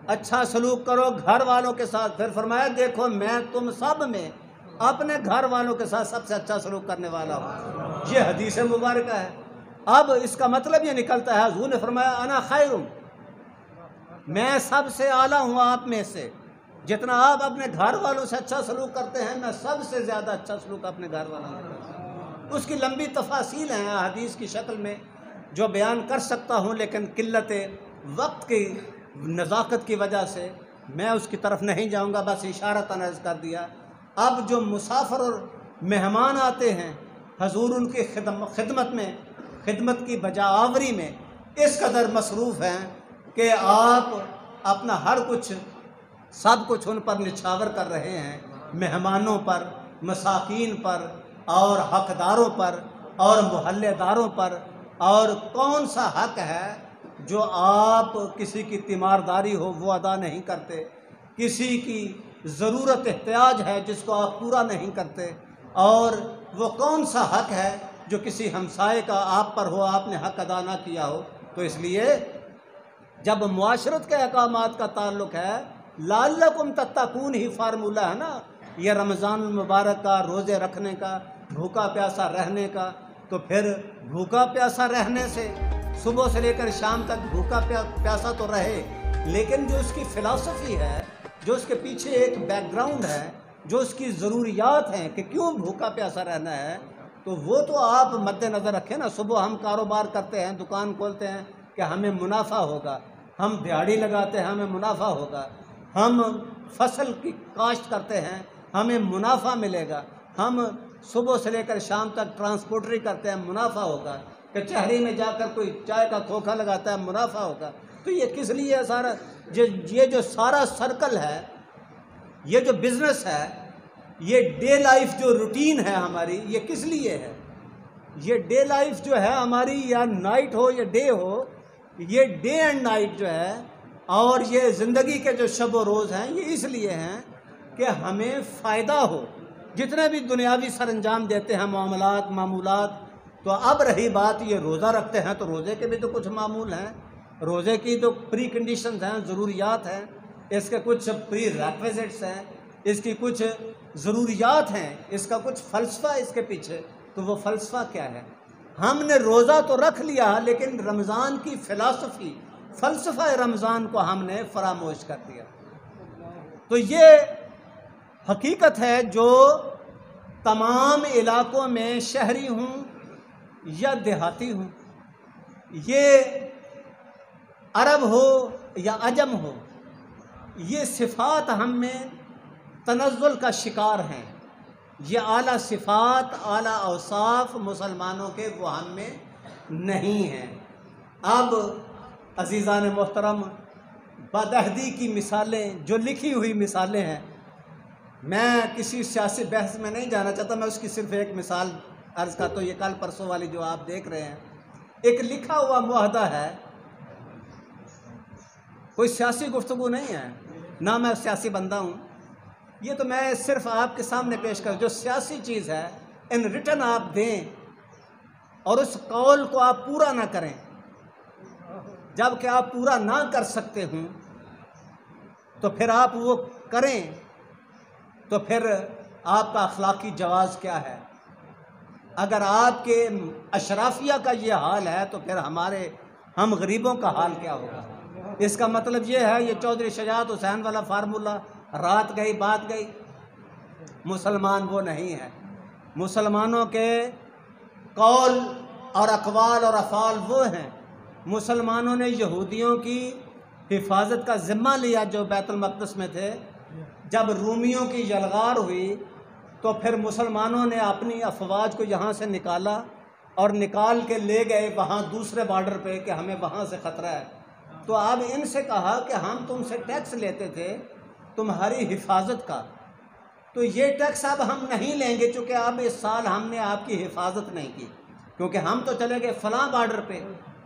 अच्छा सलूक करो घर वालों के साथ। फिर फरमाया देखो मैं तुम सब में अपने घर वालों के साथ सबसे अच्छा सलूक करने वाला हूँ। ये हदीस मुबारक है। अब इसका मतलब ये निकलता है, हुज़ूर ने फरमाया अना खैरुम, मैं सबसे आला हूँ आप में से, जितना आप अपने घर वालों से अच्छा सलूक करते हैं मैं सबसे ज़्यादा अच्छा सलूक अपने घर वालों से करता हूँ। उसकी लंबी तफासील हैं हदीस की शक्ल में जो बयान कर सकता हूँ, लेकिन किल्लत वक्त की नज़ाकत की वजह से मैं उसकी तरफ नहीं जाऊँगा, बस इशारतन अर्ज़ कर दिया। अब जो मुसाफिर और मेहमान आते हैं हजूर उनकी खिदमत में, खिदमत की बजाआवरी में इस कदर मसरूफ़ हैं कि आप अपना हर कुछ सब कुछ उन पर निछावर कर रहे हैं, मेहमानों पर, मसाकीन पर और हकदारों पर और मुहल्लेदारों पर। और कौन सा हक है जो आप किसी की तीमारदारी हो वो अदा नहीं करते, किसी की ज़रूरत एहतियाज है जिसको आप पूरा नहीं करते, और वो कौन सा हक है जो किसी हमसाए का आप पर हो आपने हक अदा ना किया हो। तो इसलिए जब मुआशरत के अहकामात का ताल्लुक़ है, लअल्लकुम तत्तकून ही फार्मूला है ना, ये रमज़ान मुबारक का, रोज़े रखने का, भूखा प्यासा रहने का, तो फिर भूखा प्यासा रहने से सुबह से लेकर शाम तक भूखा प्यासा तो रहे, लेकिन जो उसकी फ़िलासफ़ी है, जो उसके पीछे एक बैकग्राउंड है, जो उसकी ज़रूरियात हैं कि क्यों भूखा प्यासा रहना है, तो वो तो आप मद्देनज़र रखें ना। सुबह हम कारोबार करते हैं, दुकान खोलते हैं कि हमें मुनाफा होगा, हम दिहाड़ी लगाते हैं हमें मुनाफा होगा, हम फसल की काश्त करते हैं हमें मुनाफा मिलेगा, हम सुबह से लेकर शाम तक ट्रांसपोर्टरी करते हैं मुनाफा होगा, कचहरी में जाकर कोई चाय का खोखा लगाता है मुनाफा होगा। तो ये किस लिए है सारा, ये जो सारा सर्कल है, ये जो बिज़नेस है, ये डे लाइफ जो रूटीन है हमारी, ये किस लिए है? ये डे लाइफ जो है हमारी, या नाइट हो या डे हो, ये डे एंड नाइट जो है, और ये ज़िंदगी के जो शब व रोज़ हैं, ये इसलिए हैं कि हमें फ़ायदा हो। जितने भी दुनियावी सरंजाम देते हैं, मामलात मामूलात, तो अब रही बात ये रोज़ा रखते हैं तो रोज़े के भी तो कुछ मामूल हैं, रोज़े की तो प्री कंडीशंस हैं, ज़रूरियात हैं, इसके कुछ प्री रेक्विजिट्स हैं, इसकी कुछ ज़रूरियात हैं, इसका कुछ फ़लसफ़ा इसके पीछे। तो वो फ़लसफ़ा क्या है? हमने रोज़ा तो रख लिया, लेकिन रमज़ान की फ़िलासफ़ी, फ़लसफ़ा रमज़ान को हमने फरामोश कर दिया। तो ये हकीकत है जो तमाम इलाक़ों में, शहरी हूँ या देहाती हूँ, ये अरब हो या अजम हो, ये सिफ़ात हम में तनज़्ज़ुल का शिकार हैं। ये आला सिफ़ात, आला औसाफ मुसलमानों के वो हम में नहीं हैं। अब अज़ीज़ान मोहतरम, बदअहदी की मिसालें, जो लिखी हुई मिसालें हैं, मैं किसी सियासी बहस में नहीं जाना चाहता, मैं उसकी सिर्फ़ एक मिसाल अर्ज़ करता हूँ। ये कल परसों वाली जो आप देख रहे हैं, एक लिखा हुआ मुआहदा है, कोई सियासी गुफ्तगू नहीं है, ना मैं सियासी बंदा हूँ। ये तो मैं सिर्फ आपके सामने पेश कर, जो सियासी चीज़ है इन रिटन आप दें और उस कौल को आप पूरा ना करें। जबकि आप पूरा ना कर सकते हूँ तो फिर आप वो करें, तो फिर आपका अखलाकी जवाज़ क्या है? अगर आपके अशराफिया का ये हाल है तो फिर हम गरीबों का हाल क्या होगा? इसका मतलब ये है, ये चौधरी शजात हुसैन वाला फार्मूला, रात गई बात गई। मुसलमान वो नहीं है। मुसलमानों के कौल और अक़वाल और अफ़ाल वो हैं। मुसलमानों ने यहूदियों की हिफाजत का ज़िम्मा लिया जो बैतुल मक़दस में थे। जब रूमियों की यलगार हुई तो फिर मुसलमानों ने अपनी अफवाज को यहाँ से निकाला और निकाल के ले गए वहाँ दूसरे बॉर्डर पे कि हमें वहाँ से ख़तरा है। तो अब इनसे कहा कि हम तुमसे टैक्स लेते थे तुम्हारी हिफाजत का, तो ये टैक्स अब हम नहीं लेंगे, चूँकि अब इस साल हमने आपकी हिफाजत नहीं की, क्योंकि हम तो चले गए फ़लाँ बॉर्डर पे,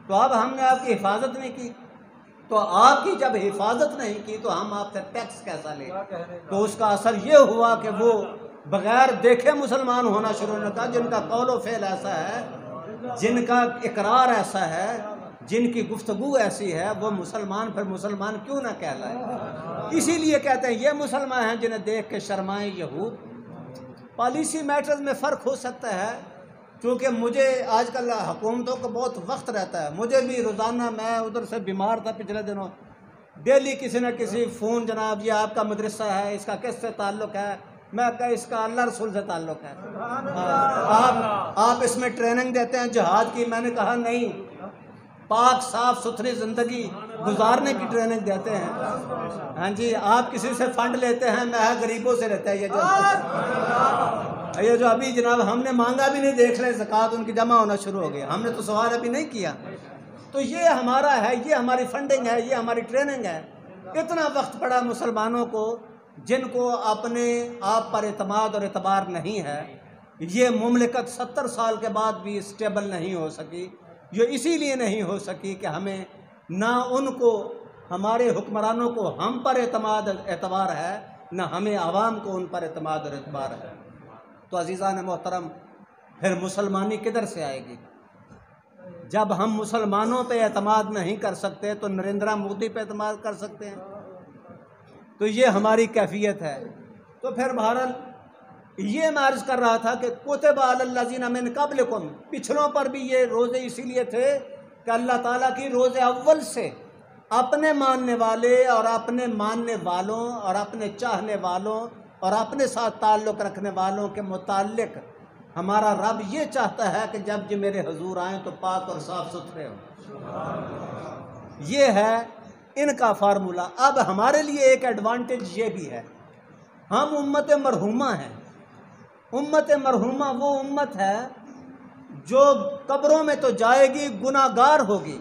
तो अब हमने आपकी हिफाजत नहीं की। तो आपकी जब हिफाजत नहीं की तो हम आपसे टैक्स कैसा लें? तो उसका असर ये हुआ कि वो बग़ैर देखे मुसलमान होना शुरू होने का, जिनका कौल व फ़ेल ऐसा है, जिनका इकरार ऐसा है, जिनकी गुफ्तगू ऐसी है, वो मुसलमान फिर मुसलमान क्यों ना कहलाए? इसीलिए कहते हैं ये मुसलमान हैं जिन्हें देख के शर्माएं यहूद। पॉलिसी मैटर्स में फ़र्क हो सकता है, क्योंकि मुझे आजकल हुकूमतों का बहुत वक्त रहता है। मुझे भी रोज़ाना, मैं उधर से बीमार था पिछले दिनों, डेली किसी न किसी फ़ोन, जनाब ये आपका मदरसा है, इसका किससे ताल्लुक़ है? मैं कहा इसका अल्लाह रसूल से ताल्लुक़ है। आप इसमें ट्रेनिंग देते हैं जिहाद की? मैंने कहा नहीं, पाक साफ़ सुथरी ज़िंदगी गुजारने की ट्रेनिंग देते हैं। हाँ जी, आप किसी से फ़ंड लेते हैं, मैं गरीबों से रहता है। ये जो अभी जनाब हमने मांगा भी नहीं, देख लें ज़कात उनकी जमा होना शुरू हो गया, हमने तो सवाल अभी नहीं किया। तो ये हमारा है, ये हमारी फंडिंग है, ये हमारी ट्रेनिंग है। इतना वक्त पड़ा मुसलमानों को, जिनको अपने आप पर एतमाद और एतबार नहीं है। ये मुमलिकत 70 साल के बाद भी स्टेबल नहीं हो सकी। ये इसीलिए नहीं हो सकी कि हमें ना उनको, हमारे हुक्मरानों को हम पर एतबार है, ना हमें आवाम को उन पर एतमाद और एतबार है। तो अज़ीज़ान मोहतरम, फिर मुसलमानी किधर से आएगी? जब हम मुसलमानों पे एतमाद नहीं कर सकते तो नरेंद्र मोदी पे एतमाद कर सकते हैं? तो ये हमारी कैफियत है। तो फिर बहरहाल ये मैं अर्ज़ कर रहा था कि कुतिबा अलल्लज़ीना मिन क़ब्लिकुम, पिछलों पर भी ये रोज़े इसीलिए थे कि अल्लाह ताला की रोज़े अव्वल से अपने मानने वाले और अपने मानने वालों और अपने चाहने वालों और अपने साथ ताल्लुक़ रखने वालों के मुताल्लिक़ हमारा रब ये चाहता है कि जब ये मेरे हुजूर आएँ तो पाक और साफ़ सुथरे हों। ये है इनका फार्मूला। अब हमारे लिए एक एडवांटेज ये भी है, हम उम्मत मरहूमा हैं। उम्मत मरहूमा वो उम्मत है जो कब्रों में तो जाएगी, गुनाहगार होगी।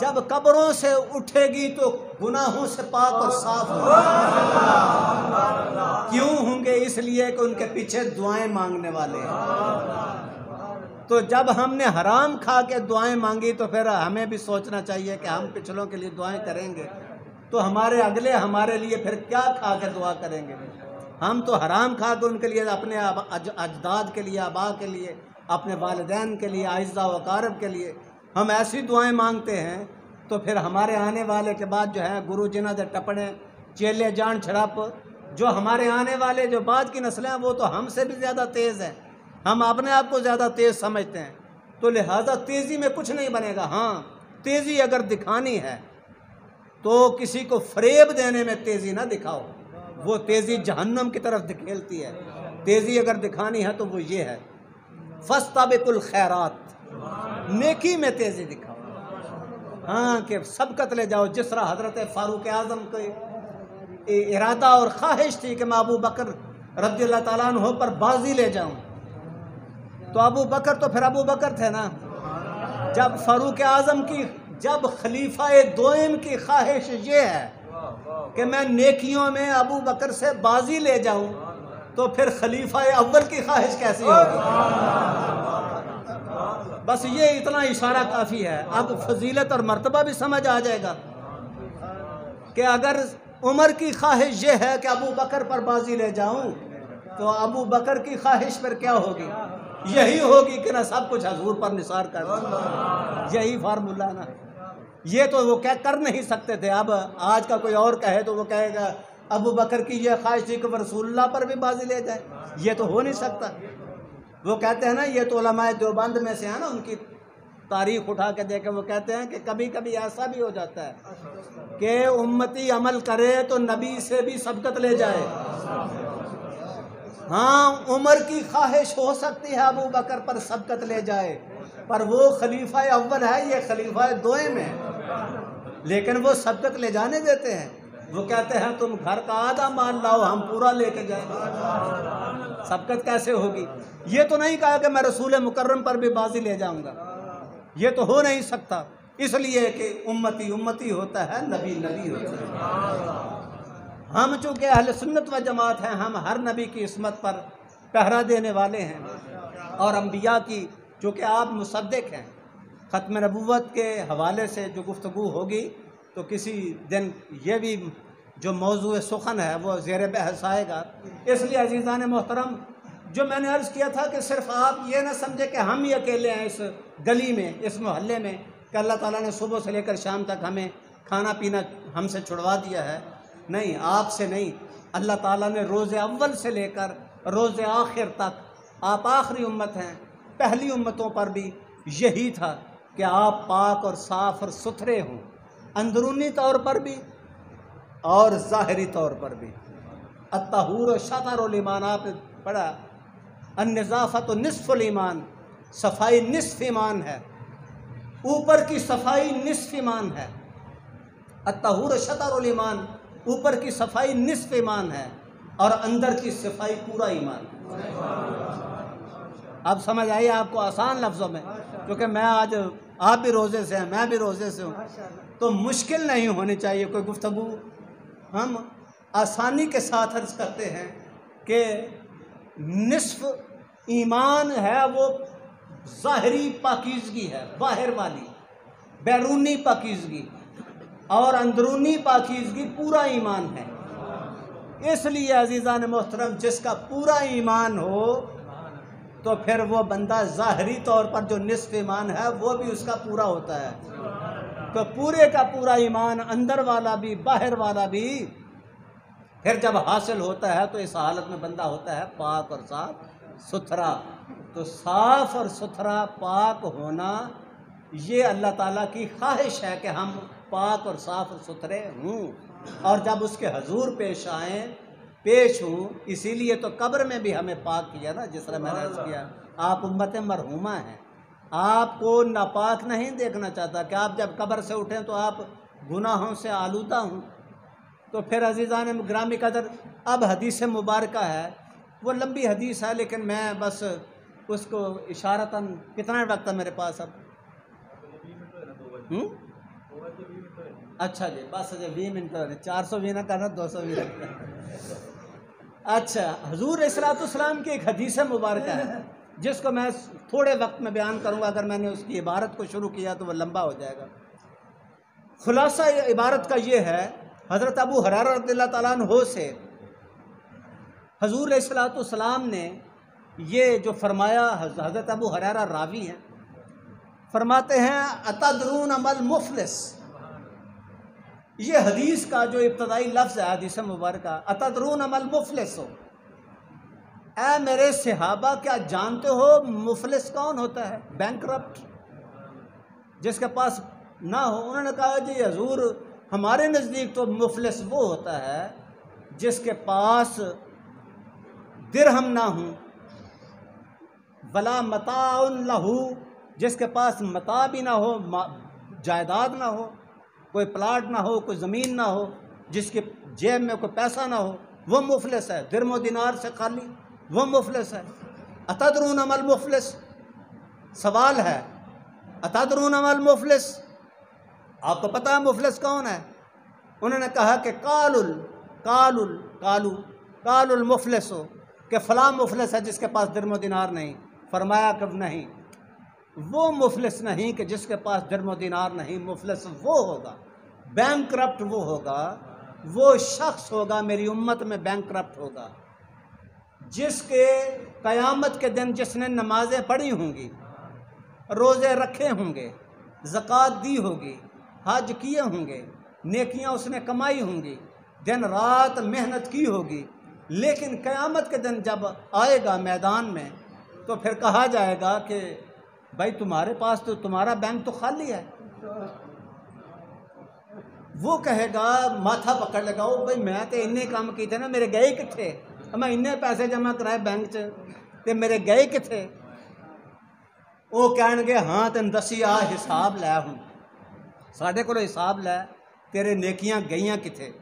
जब कब्रों से उठेगी तो गुनाहों से पाक और साफ होगी। क्यों होंगे? इसलिए कि उनके पीछे दुआएं मांगने वाले हैं। तो जब हमने हराम खा के दुआएं मांगी तो फिर हमें भी सोचना चाहिए कि हम पिछलों के लिए दुआएं करेंगे तो हमारे अगले हमारे लिए फिर क्या खा के दुआ करेंगे? हम तो हराम खा के उनके लिए, अपने अजदाद के लिए, आबा के लिए, अपने वालिदैन के लिए, आइज़ा व अकारब के लिए हम ऐसी दुआएं मांगते हैं तो फिर हमारे आने वाले के बाद जो है गुरु जिन्ना दे टपने चेले जान छड़प, जो हमारे आने वाले जो बाद की नस्लें हैं वो तो हमसे भी ज़्यादा तेज़ हैं। हम अपने आप को ज़्यादा तेज़ समझते हैं, तो लिहाजा तेज़ी में कुछ नहीं बनेगा। हाँ, तेज़ी अगर दिखानी है तो किसी को फरेब देने में तेज़ी ना दिखाओ, वो तेज़ी जहन्नम की तरफ धकेलती है। तेज़ी अगर दिखानी है तो वो ये है, फस्ताबिकुल खैरात, नेकी में तेज़ी दिखाओ। हाँ, कि सबकत ले जाओ। जिस तरह हज़रत फ़ारूक आज़म के इरादा और ख्वाहिश थी कि मैं अबू बकर रज़ियल्लाहु ताला अन्हु पर बाजी ले जाऊँ, तो अबू बकर तो फिर अबू बकर थे ना। जब फ़ारूक आज़म की, जब खलीफा दोयम की ख्वाहिश ये है कि मैं नेकियों में अबू बकर से बाजी ले जाऊं, तो फिर खलीफा अव्वल की ख्वाहिश कैसी होगी? बस ये इतना इशारा काफ़ी है। अब फजीलत और मर्तबा भी समझ आ जाएगा कि अगर उमर की ख्वाहिश ये है कि अबू बकर पर बाजी ले जाऊं, तो अबू बकर की ख्वाहिश पर क्या होगी? यही होगी कि ना सब कुछ हजूर पर निसार कर दो। यही फार्मूला ना। ये तो वो क्या कर नहीं सकते थे। अब आज का कोई और कहे तो वो कहेगा अबू बकर की ये ख्वाहिश थी कि रसूलुल्लाह पर भी बाजी ले जाए। ये तो हो नहीं सकता। वो कहते हैं ना, ये तो उलमाए देवबंद में से है ना, उनकी तारीख उठा के देखे, वो कहते हैं कि कभी कभी ऐसा भी हो जाता है कि उम्मती अमल करे तो नबी से भी सबकत ले जाए। हाँ, उमर की ख्वाहिश हो सकती है अबू बकर पर सबकत ले जाए, पर वो खलीफा अव्वल है, ये खलीफा दोयम है, लेकिन वो सबकत ले जाने देते हैं। वो कहते हैं तुम घर का आधा माल लाओ, हम पूरा लेके जाएंगे। सबकत कैसे होगी? ये तो नहीं कहा कि मैं रसूल मुकर्रम पर भी बाजी ले जाऊंगा, ये तो हो नहीं सकता। इसलिए कि उम्मती उम्मती होता है, नबी नबी होता है। हम चूँकि अहले सुन्नत व जमात हैं, हम हर नबी की इस्मत पर पहरा देने वाले हैं। और अंबिया की, चूँकि आप मुसद्दिक हैं, ख़त्म नबुव्वत के हवाले से जो गुफ्तगू होगी तो किसी दिन ये भी जो मौजू सुखन है वो ज़ेर बहस आएगा। इसलिए अज़ीज़ान मोहतरम, जो मैंने अर्ज़ किया था कि सिर्फ आप ये ना समझे कि हम ही अकेले हैं इस गली में, इस मोहल्ले में, कि अल्लाह ताला ने सुबह से लेकर शाम तक हमें खाना पीना हमसे छुड़वा दिया है। नहीं, आपसे नहीं, अल्लाह ताला ने रोज़े अव्वल से लेकर रोज़े आखिर तक, आप आखिरी उम्मत हैं, पहली उम्मतों पर भी यही था कि आप पाक और साफ़ और सुथरे हों, अंदरूनी तौर पर भी और ज़ाहरी तौर पर भी। अत्तहूर शतरुल ईमान, आपने पढ़ा, अन्निज़ाफ़त निस्फ़ुल ईमान, सफाई निस्फ़ ईमान है, ऊपर की सफाई निस्फ़ ईमान है। अत्तहूर शतरुल ईमान, ऊपर की सफाई निस्फ़ ईमान है और अंदर की सफाई पूरा ईमान। अब समझ आई आपको आसान लफ्ज़ों में, क्योंकि मैं आज, आप भी रोज़े से हैं, मैं भी रोज़े से हूँ, तो मुश्किल नहीं होनी चाहिए कोई गुफ्तगू। हम आसानी के साथ अर्ज़ करते हैं कि निस्फ़ ईमान है वो ज़ाहरी पाकीज़गी है, बाहर वाली बैरूनी पाकीज़गी, और अंदरूनी पाकीज़गी पूरा ईमान है। इसलिए अज़ीज़ान मोहतरम, जिसका पूरा ईमान हो तो फिर वो बंदा ज़ाहरी तौर पर जो निस्फ़ ईमान है वो भी उसका पूरा होता है। तो पूरे का पूरा ईमान, अंदर वाला भी बाहर वाला भी, फिर जब हासिल होता है तो इस हालत में बंदा होता है पाक और साफ सुथरा। तो साफ और सुथरा पाक होना ये अल्लाह ताला की ख्वाहिश है कि हम पाक और साफ और सुथरे हों, और जब उसके हजूर पेश आएँ, पेश हूँ। इसीलिए तो कब्र में भी हमें पाक किया ना, जिस तरह मैंने अर्ज़ किया, आप उम्मत मरहूमा हैं, आपको नापाक नहीं देखना चाहता कि आप जब कब्र से उठें तो आप गुनाहों से आलूदा हों। तो फिर अज़ीज़ान ग्रामी कदर, अब हदीस मुबारका है, वो लंबी हदीस है, लेकिन मैं बस उसको इशारतन, कितना वक्त है मेरे पास अब? अच्छा जी, बस जी 20 मिनट हो रहे, 400 भी ना करना, 200 भी ना करना। अच्छा, हुजूर अलैहिस्सलाम की एक हदीस मुबारक है जिसको मैं थोड़े वक्त में बयान करूंगा। अगर मैंने उसकी इबारत को शुरू किया तो वह लंबा हो जाएगा। खुलासा इबारत का ये है, हज़रत अबू हुरैरा रज़ियल्लाहु ताला अन्हु से हुजूर अलैहिस्सलाम ने ये जो फरमाया, हज़रत अबू हुरैरा रावी हैं, फरमाते हैं अतदरून अमल मुफलिस। ये हदीस का जो इब्तदाई लफ्ज़ है हदीस मुबारक, अतदरून अमल मुफलिस हो, ऐ मेरे सहाबा क्या जानते हो मुफलिस कौन होता है? बैंकरप्ट, जिसके पास ना हो। उन्होंने कहा जी हजूर हमारे नज़दीक तो मुफलिस वो होता है जिसके पास दिरहम ना हो, वला मताउन लहू, जिसके पास मता भी ना हो, जायदाद ना हो, कोई प्लाट ना हो, कोई ज़मीन ना हो, जिसके जेब में कोई पैसा ना हो, वो मुफलिस है। दिरहम दिनार से खाली, वो मुफलिस है। अतदरून अमल मुफलिस, सवाल है अतदरून अमल मुफलिस, आपको पता है मुफलिस कौन है? उन्होंने कहा कि कालुल कालुल कालू कालुल मुफलिस हो, कि फ़लाँ मुफलिस है जिसके पास दिरहम दिनार नहीं। फरमाया कब नहीं, वो मुफलिस नहीं कि जिसके पास दिरहम दिनार नहीं। मुफलिस वो होगा, बैंकरप्ट वो होगा, वो शख्स होगा मेरी उम्मत में बैंकरप्ट होगा जिसके क़यामत के दिन जिसने नमाज़ें पढ़ी होंगी, रोज़े रखे होंगे, ज़कात दी होगी, हज किए होंगे, नेकियां उसने कमाई होंगी, दिन रात मेहनत की होगी, लेकिन क़यामत के दिन जब आएगा मैदान में तो फिर कहा जाएगा कि भाई तुम्हारे पास तो तुम्हारा बैंक तो खाली है। वो कहेगा, माथा पकड़ लेगा, ओ भाई मैं तो इन्ने काम किए ना, मेरे गए किथे, मैं इन्ने पैसे जमा कराए बैंक च ते मेरे गए किथे। वो कहणगे हाँ तेन दसी आ हिसाब लै, हूँ साढ़े को हिसाब लै, तेरे नेकियां गईयां किथे।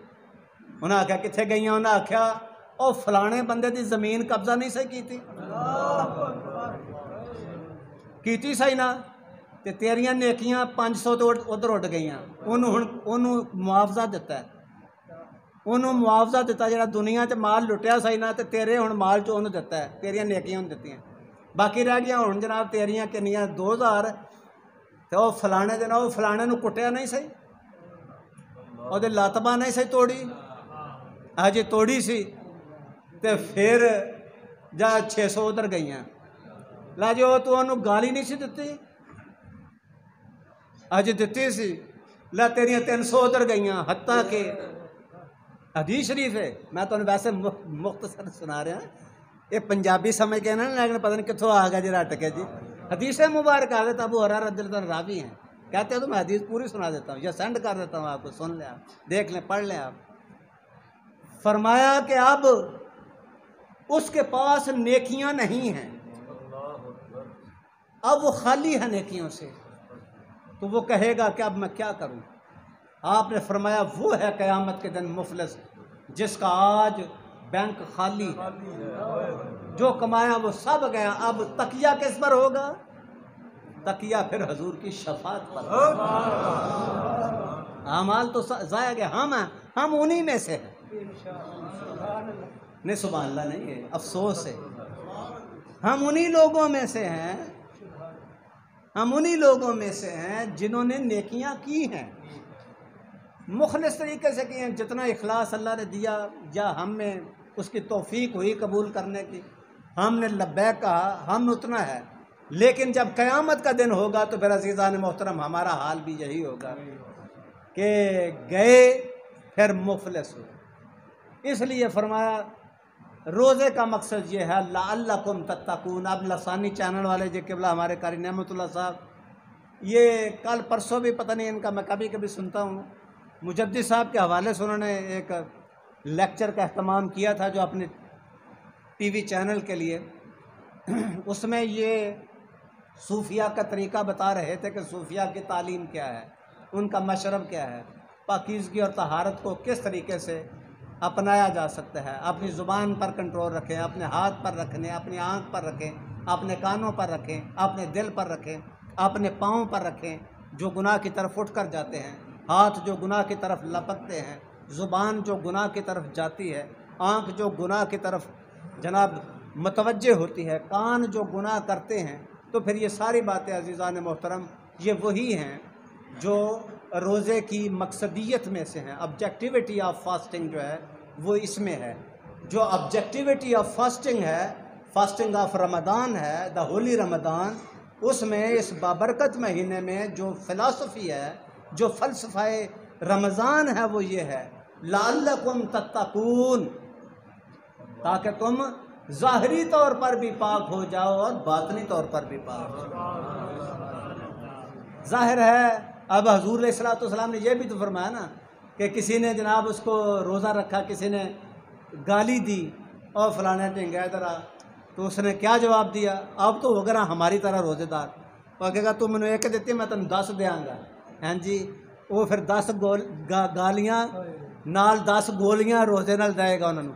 उन्हें आख्या किथे गईयां? उन्हें आख्या ओ फलाने बंदे की ज़मीन कब्जा नहीं सही की सही ना, ते तेरियां नेकियां 500 तो उधर उड़ गईयां। उन्होंने मुआवजा दिता है, उन्होंने मुआवजा दिता जो दुनिया च माल लुटिया सही ना, तो तेरे हुण माल चो उन्होंने दिता है, तेरियां नेकियां उन्हें दित्तियां, बाकी रह गया हुण जनाब तेरियां किन्नियां 2000। तो वह फलाने दिन वो फलाने नूं कुटिया नहीं सही, ਉਹਦੇ ਲੱਤ ਬਾਂਹ नहीं सही तोड़ी, अजे तोड़ी सी तो फिर जा 600 उधर गईयां। ला जो तू उन्होंने गाली नहीं सी दित्ती, अज दित्ती सी, ला तेरियां 300 उधर गईयां। हत्ता के हदीस शरीफ है, मैं तो वैसे मुख्तसर सुना रहा, ये पंजाबी समझ के ना, लेकिन पता नहीं कितों आ गया जी रट के जी। हदीस मुबारक आ गए, तो अबू हुरैरा रज़ियल्लाहु अन्हु रावी हैं, कहते हैं तो मैं हदीस पूरी सुना देता हूँ या सेंड कर देता हूँ आपको, सुन लें आप, देख लें, पढ़ लें आप। फरमाया कि अब उसके पास नेकियां नहीं हैं, अब वो खाली है नेकियों से, तो वो कहेगा कि अब मैं क्या करूं? आपने फरमाया वो है क़यामत के दिन मुफलिस जिसका आज बैंक खाली है, जो कमाया वो सब गया। अब तकिया किस पर होगा? तकिया फिर हजूर की शफात पर। अमाल तो ज़ाया गया, हम उन्हीं में से हैं। नहीं सुभान अल्लाह नहीं है, अफसोस है, हम उन्हीं लोगों में से हैं, हम उन्हीं लोगों में से हैं जिन्होंने नेकियां की हैं, मुखलिस तरीके से की हैं। जितना इखलास अल्लाह ने दिया या हम में उसकी तौफीक हुई कबूल करने की, हमने लब्बैक कहा, हम उतना है। लेकिन जब क़यामत का दिन होगा तो फिर अज़ीज़ान मोहतरम हमारा हाल भी यही होगा कि गए फिर मुफलिस हो। इसलिए फरमाया रोज़े का मकसद ये है लअल्लकुम तत्तकून। अब लसानी चैनल वाले जो किबला हमारे कारी नेमतुल्लाह साहब, ये कल परसों भी पता नहीं इनका मैं कभी कभी सुनता हूँ, मुजद्दिद साहब के हवाले से उन्होंने एक लेक्चर का अहतमाम किया था जो अपने टीवी चैनल के लिए। उसमें ये सूफिया का तरीक़ा बता रहे थे कि सूफिया की तालीम क्या है, उनका मशरब क्या है, पाकीज़गी और तहारत को किस तरीके से अपनाया जा सकता है। अपनी ज़ुबान पर कंट्रोल रखें, अपने हाथ पर रखने, अपनी आँख पर रखें, अपने कानों पर रखें, अपने दिल पर रखें, अपने पाँव पर रखें जो गुनाह की तरफ उठ कर जाते हैं। हाथ जो गुनाह की तरफ लपकते हैं, ज़ुबान जो गुनाह की तरफ जाती है, आँख जो गुनाह की तरफ जनाब मतवज्जे होती है, कान जो गुनाह करते हैं, तो फिर ये सारी बातें अज़ीज़ान मोहतरम ये वही हैं जो रोज़े की मकसदियत में से हैं। ऑब्जेक्टिविटी ऑफ फास्टिंग जो है वो इसमें है। जो ऑब्जेक्टिविटी ऑफ फास्टिंग है, फास्टिंग ऑफ रमज़ान है, द होली रमज़ान, उसमें इस बाबरकत महीने में जो फ़िलासफ़ी है, जो फ़लसफ़ाए रमज़ान है, वो ये है लअल्लकुम तत्तकून, ताकि तुम ज़ाहरी तौर पर भी पाक हो जाओ और बातनी तौर पर भी पाक हो जाओ। ज़ाहिर है अब हज़ूर अलैहिस्सलाम ने यह भी तो फरमाया ना कि किसी ने जनाब उसको रोज़ा रखा, किसी ने गाली दी और फलाने ढेंगा इधर आ, तो उसने क्या जवाब दिया? अब तो होगा ना हमारी तरह रोज़ेदार, वो कहेगा तू मैंने एक देती मैं तेन 10 देंगा। हाँ जी, वो फिर 10 गालियाँ नाल 10 गोलियाँ रोज़े नाल देगा उन्होंने।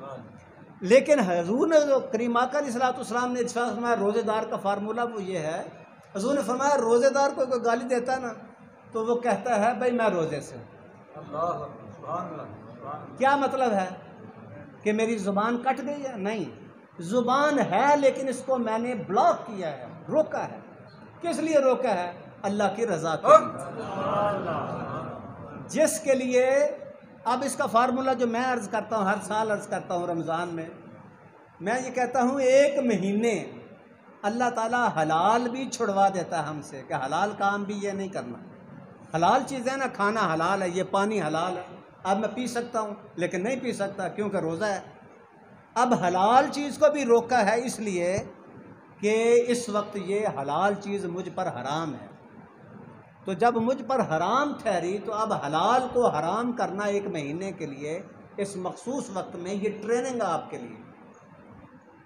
लेकिन हजूर ने जो करीम आका अलैहिस्सलाम ने इरशाद फरमाया रोज़ेदार का फार्मूला वो ये है, हजूर ने फरमाया रोज़ेदार को कोई गाली देता ना तो वो कहता है भाई मैं रोज़े से। क्या मतलब है कि मेरी ज़ुबान कट गई है? नहीं, ज़ुबान है लेकिन इसको मैंने ब्लॉक किया है, रोका है। किस लिए रोका है? अल्लाह की रज़ा के लिए, जिसके लिए अब इसका फार्मूला जो मैं अर्ज़ करता हूँ, हर साल अर्ज़ करता हूँ रमज़ान में, मैं ये कहता हूँ 1 महीने अल्लाह ताला हलाल भी छुड़वा देता है हमसे कि हलाल काम भी ये नहीं करना। हलाल चीज़ें ना, खाना हलाल है, ये पानी हलाल है, अब मैं पी सकता हूँ लेकिन नहीं पी सकता क्योंकि रोज़ा है। अब हलाल चीज़ को भी रोका है इसलिए कि इस वक्त ये हलाल चीज़ मुझ पर हराम है। तो जब मुझ पर हराम ठहरी तो अब हलाल को हराम करना 1 महीने के लिए इस मखसूस वक्त में, ये ट्रेनिंग है आपके लिए।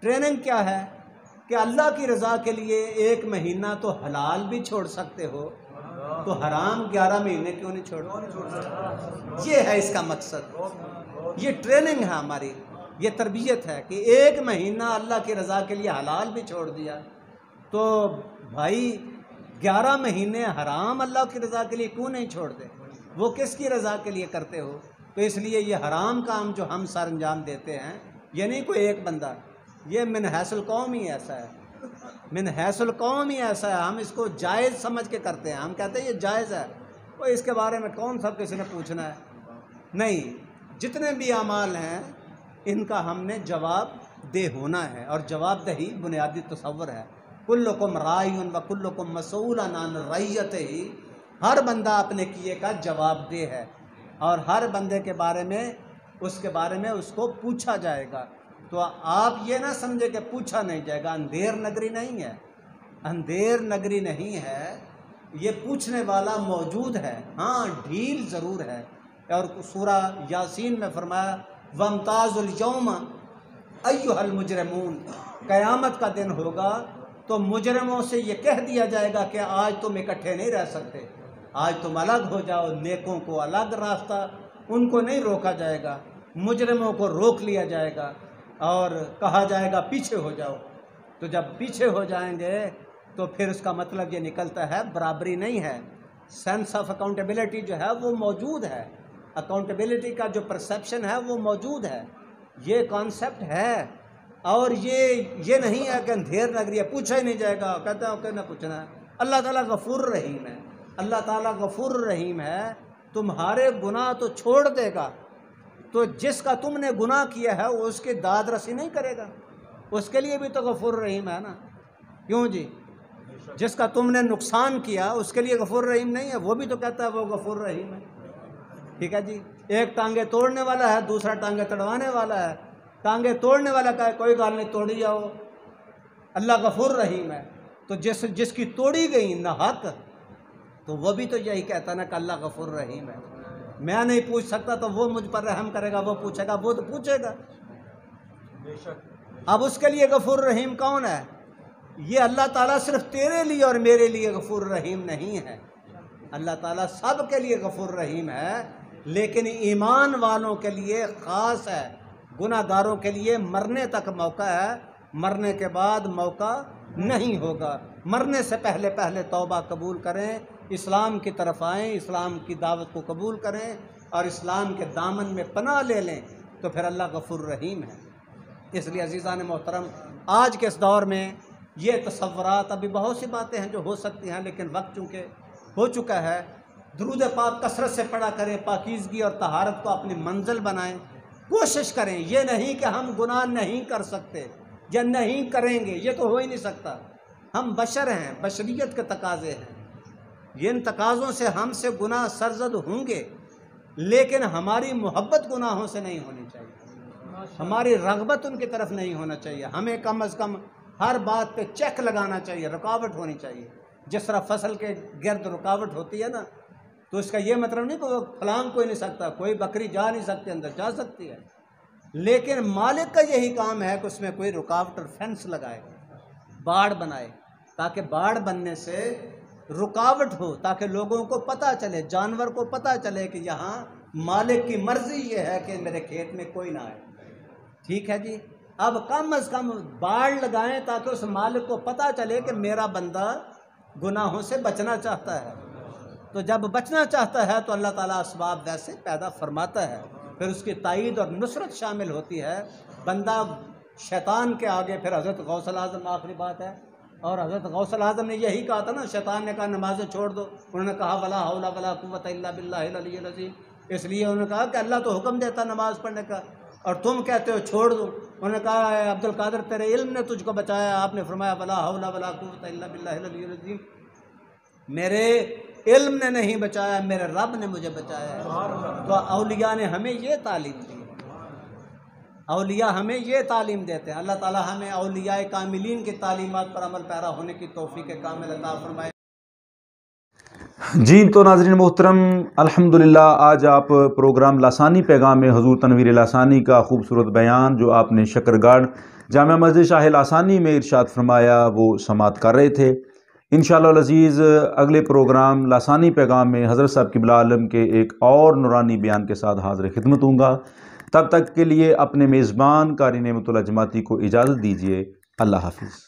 ट्रेनिंग क्या है कि अल्लाह की रज़ा के लिए 1 महीना तो हलाल भी छोड़ सकते हो, तो हराम 11 महीने क्यों नहीं छोड़? ये है इसका मकसद, ये ट्रेनिंग है हमारी, ये तरबियत है कि 1 महीना अल्लाह की रज़ा के लिए हलाल भी छोड़ दिया तो भाई 11 महीने हराम अल्लाह की रज़ा के लिए क्यों नहीं छोड़ते? वो किसकी रज़ा के लिए करते हो? तो इसलिए ये हराम काम जो हम सर अंजाम देते हैं, ये नहीं कोई एक बंदा, ये मिन हैसल कौम ही ऐसा है, मिन हैसल कौम ही ऐसा है। हम इसको जायज़ समझ के करते हैं, हम कहते हैं ये जायज़ है, वो इसके बारे में कौन सा किसी ने पूछना है? नहीं, जितने भी अमाल हैं इनका हमने जवाब दे होना है, और जवाबदही बुनियादी तसव्वुर है। कुल्लुकुम राइयुन व कुल्लुकुम मसऊलन अन रइयतिही, हर बंदा अपने किए का जवाबदेह है और हर बंदे के बारे में, उसके बारे में उसको पूछा जाएगा। तो आप ये ना समझे कि पूछा नहीं जाएगा। अंधेर नगरी नहीं है, अंधेर नगरी नहीं है, ये पूछने वाला मौजूद है। हाँ, ढील ज़रूर है। और सूरा यासीन में फरमाया वमताज़ुल यौम अय्युहल मुजरिमून, क़यामत का दिन होगा तो मुजरिमों से ये कह दिया जाएगा कि आज तुम इकट्ठे नहीं रह सकते, आज तुम अलग हो जाओ। नेकों को अलग रास्ता, उनको नहीं रोका जाएगा, मुजरिमों को रोक लिया जाएगा और कहा जाएगा पीछे हो जाओ। तो जब पीछे हो जाएंगे तो फिर उसका मतलब ये निकलता है बराबरी नहीं है। सेंस ऑफ अकाउंटेबिलिटी जो है वो मौजूद है, अकाउंटेबिलिटी का जो परसेप्शन है वो मौजूद है, ये कॉन्सेप्ट है। और ये नहीं है कि अंधेर नगरी है, पूछा ही नहीं जाएगा, कहता है ना पूछना है। अल्लाह ताला गफूर रहीम है, अल्लाह ताला गफूर रहीम है, तुम्हारे गुनाह तो छोड़ देगा, तो जिसका तुमने गुनाह किया है वो उसकी दाद रसी नहीं करेगा, उसके लिए भी तो गफूर रहीम है ना। क्यों जी? जिसका तुमने नुकसान किया उसके लिए गफूर रहीम नहीं है? वो भी तो कहता है वो गफूर रहीम है। ठीक है जी, एक टांगे तोड़ने वाला है, दूसरा टांगे तड़वाने वाला है। टांगे तोड़ने वाला का है कोई गाल नहीं, तोड़ी जाओ, अल्लाह गफूर रहीम है। तो जिसकी तोड़ी गई ना हक, तो वो भी तो यही कहता ना कि अल्लाह गफूर रहीम है। मैं नहीं पूछ सकता तो वो मुझ पर रहम करेगा, वो पूछेगा, वो तो पूछेगा। अब उसके लिए गफूर रहीम कौन है? ये अल्लाह ताला सिर्फ तेरे लिए और मेरे लिए गफूर रहीम नहीं है, अल्लाह ताला सब के लिए गफूर रहीम है, लेकिन ईमान वालों के लिए ख़ास है। गुनाहगारों के लिए मरने तक मौका है, मरने के बाद मौका नहीं होगा। मरने से पहले पहले तौबा कबूल करें, इस्लाम की तरफ आएँ, इस्लाम की दावत को कबूल करें और इस्लाम के दामन में पनाह ले लें, तो फिर अल्लाह गफूर रहीम है। इसलिए अज़ीज़ान मोहतरम, आज के इस दौर में ये तसव्वुरात, अभी बहुत सी बातें हैं जो हो सकती हैं, लेकिन वक्त चूँकि हो चुका है, दुरूद पाक कसरत से पढ़ा करें, पाकीज़गी और तहारत को अपनी मंजिल बनाएं, कोशिश करें। ये नहीं कि हम गुनाह नहीं कर सकते या नहीं करेंगे, ये तो हो ही नहीं सकता। हम बशर हैं, बशरियत के तकाज़े हैं, इन तकाज़ों से हमसे गुनाह सरजद होंगे, लेकिन हमारी मोहब्बत गुनाहों से नहीं होनी चाहिए, हमारी रग़बत उनकी तरफ नहीं होना चाहिए। हमें कम अज़ कम हर बात पे चेक लगाना चाहिए, रुकावट होनी चाहिए। जिस तरह फसल के गिर्द रुकावट होती है ना, तो इसका ये मतलब नहीं कि वो फलांग कोई नहीं सकता, कोई बकरी जा नहीं सकती, अंदर जा सकती है, लेकिन मालिक का यही काम है कि उसमें कोई रुकावट और फेंस लगाए, बाड़ बनाए, ताकि बाड़ बनने से रुकावट हो, ताकि लोगों को पता चले, जानवर को पता चले कि यहाँ मालिक की मर्ज़ी ये है कि मेरे खेत में कोई ना आए। ठीक है जी, अब कम अज़ कम बाड़ लगाएं ताकि उस मालिक को पता चले कि मेरा बंदा गुनाहों से बचना चाहता है। तो जब बचना चाहता है तो अल्लाह ताला असबाब वैसे पैदा फरमाता है, फिर उसकी ताईद और नुसरत शामिल होती है। बंदा शैतान के आगे, फिर हज़रत गौसल आज़म आखिरी बात है, और हज़रत गौसल आज़म ने यही कहा था ना, शैतान ने कहा नमाज़ें छोड़ दो, उन्होंने कहा वला हौला वला कुव्वता इल्ला बिल्लाहिल अलिय्यिल अज़ीम, इसलिए उन्होंने कहा कि अल्लाह तो हुक्म देता नमाज़ पढ़ने का और तुम कहते हो छोड़ दो। उन्होंने कहा अब्दुल कादिर तेरे इल्म ने तुझको बचाया, आपने फरमाया वला हौला वला कुव्वता इल्ला बिल्लाहिल अलिय्यिल अज़ीम, मेरे इल्म ने नहीं बचाया, मेरे रब ने मुझे बचाया। तो औलिया ने हमें ये तालीम दी, औलिया हमें ये तालीम देते हैं। अल्लाह ताला हमें औलिया कामिलीन की तालीमात पर अमल पैरा होने की तौफीक कामिल अता फरमाए। जी, तो नाज़रीन मोहतरम, अल्हम्दुलिल्लाह आज आप प्रोग्राम लासानी पैगाम में हुज़ूर तनवीर लासानी का खूबसूरत बयान जो आपने शकरगाड़ जामा मस्जिद शाह लासानी में इरशाद फरमाया वो समात कर रहे थे। इंशाअल्लाह अज़ीज़ अगले प्रोग्राम लासानी पैगाम में हज़रत साहब क़िबला आलम के एक और नूरानी बयान के साथ हाज़िर खिदमत हूँगा। तब तक के लिए अपने मेज़बान कारी नेमतुल्लाह जमाती को इजाज़त दीजिए। अल्लाह हाफ़िज़।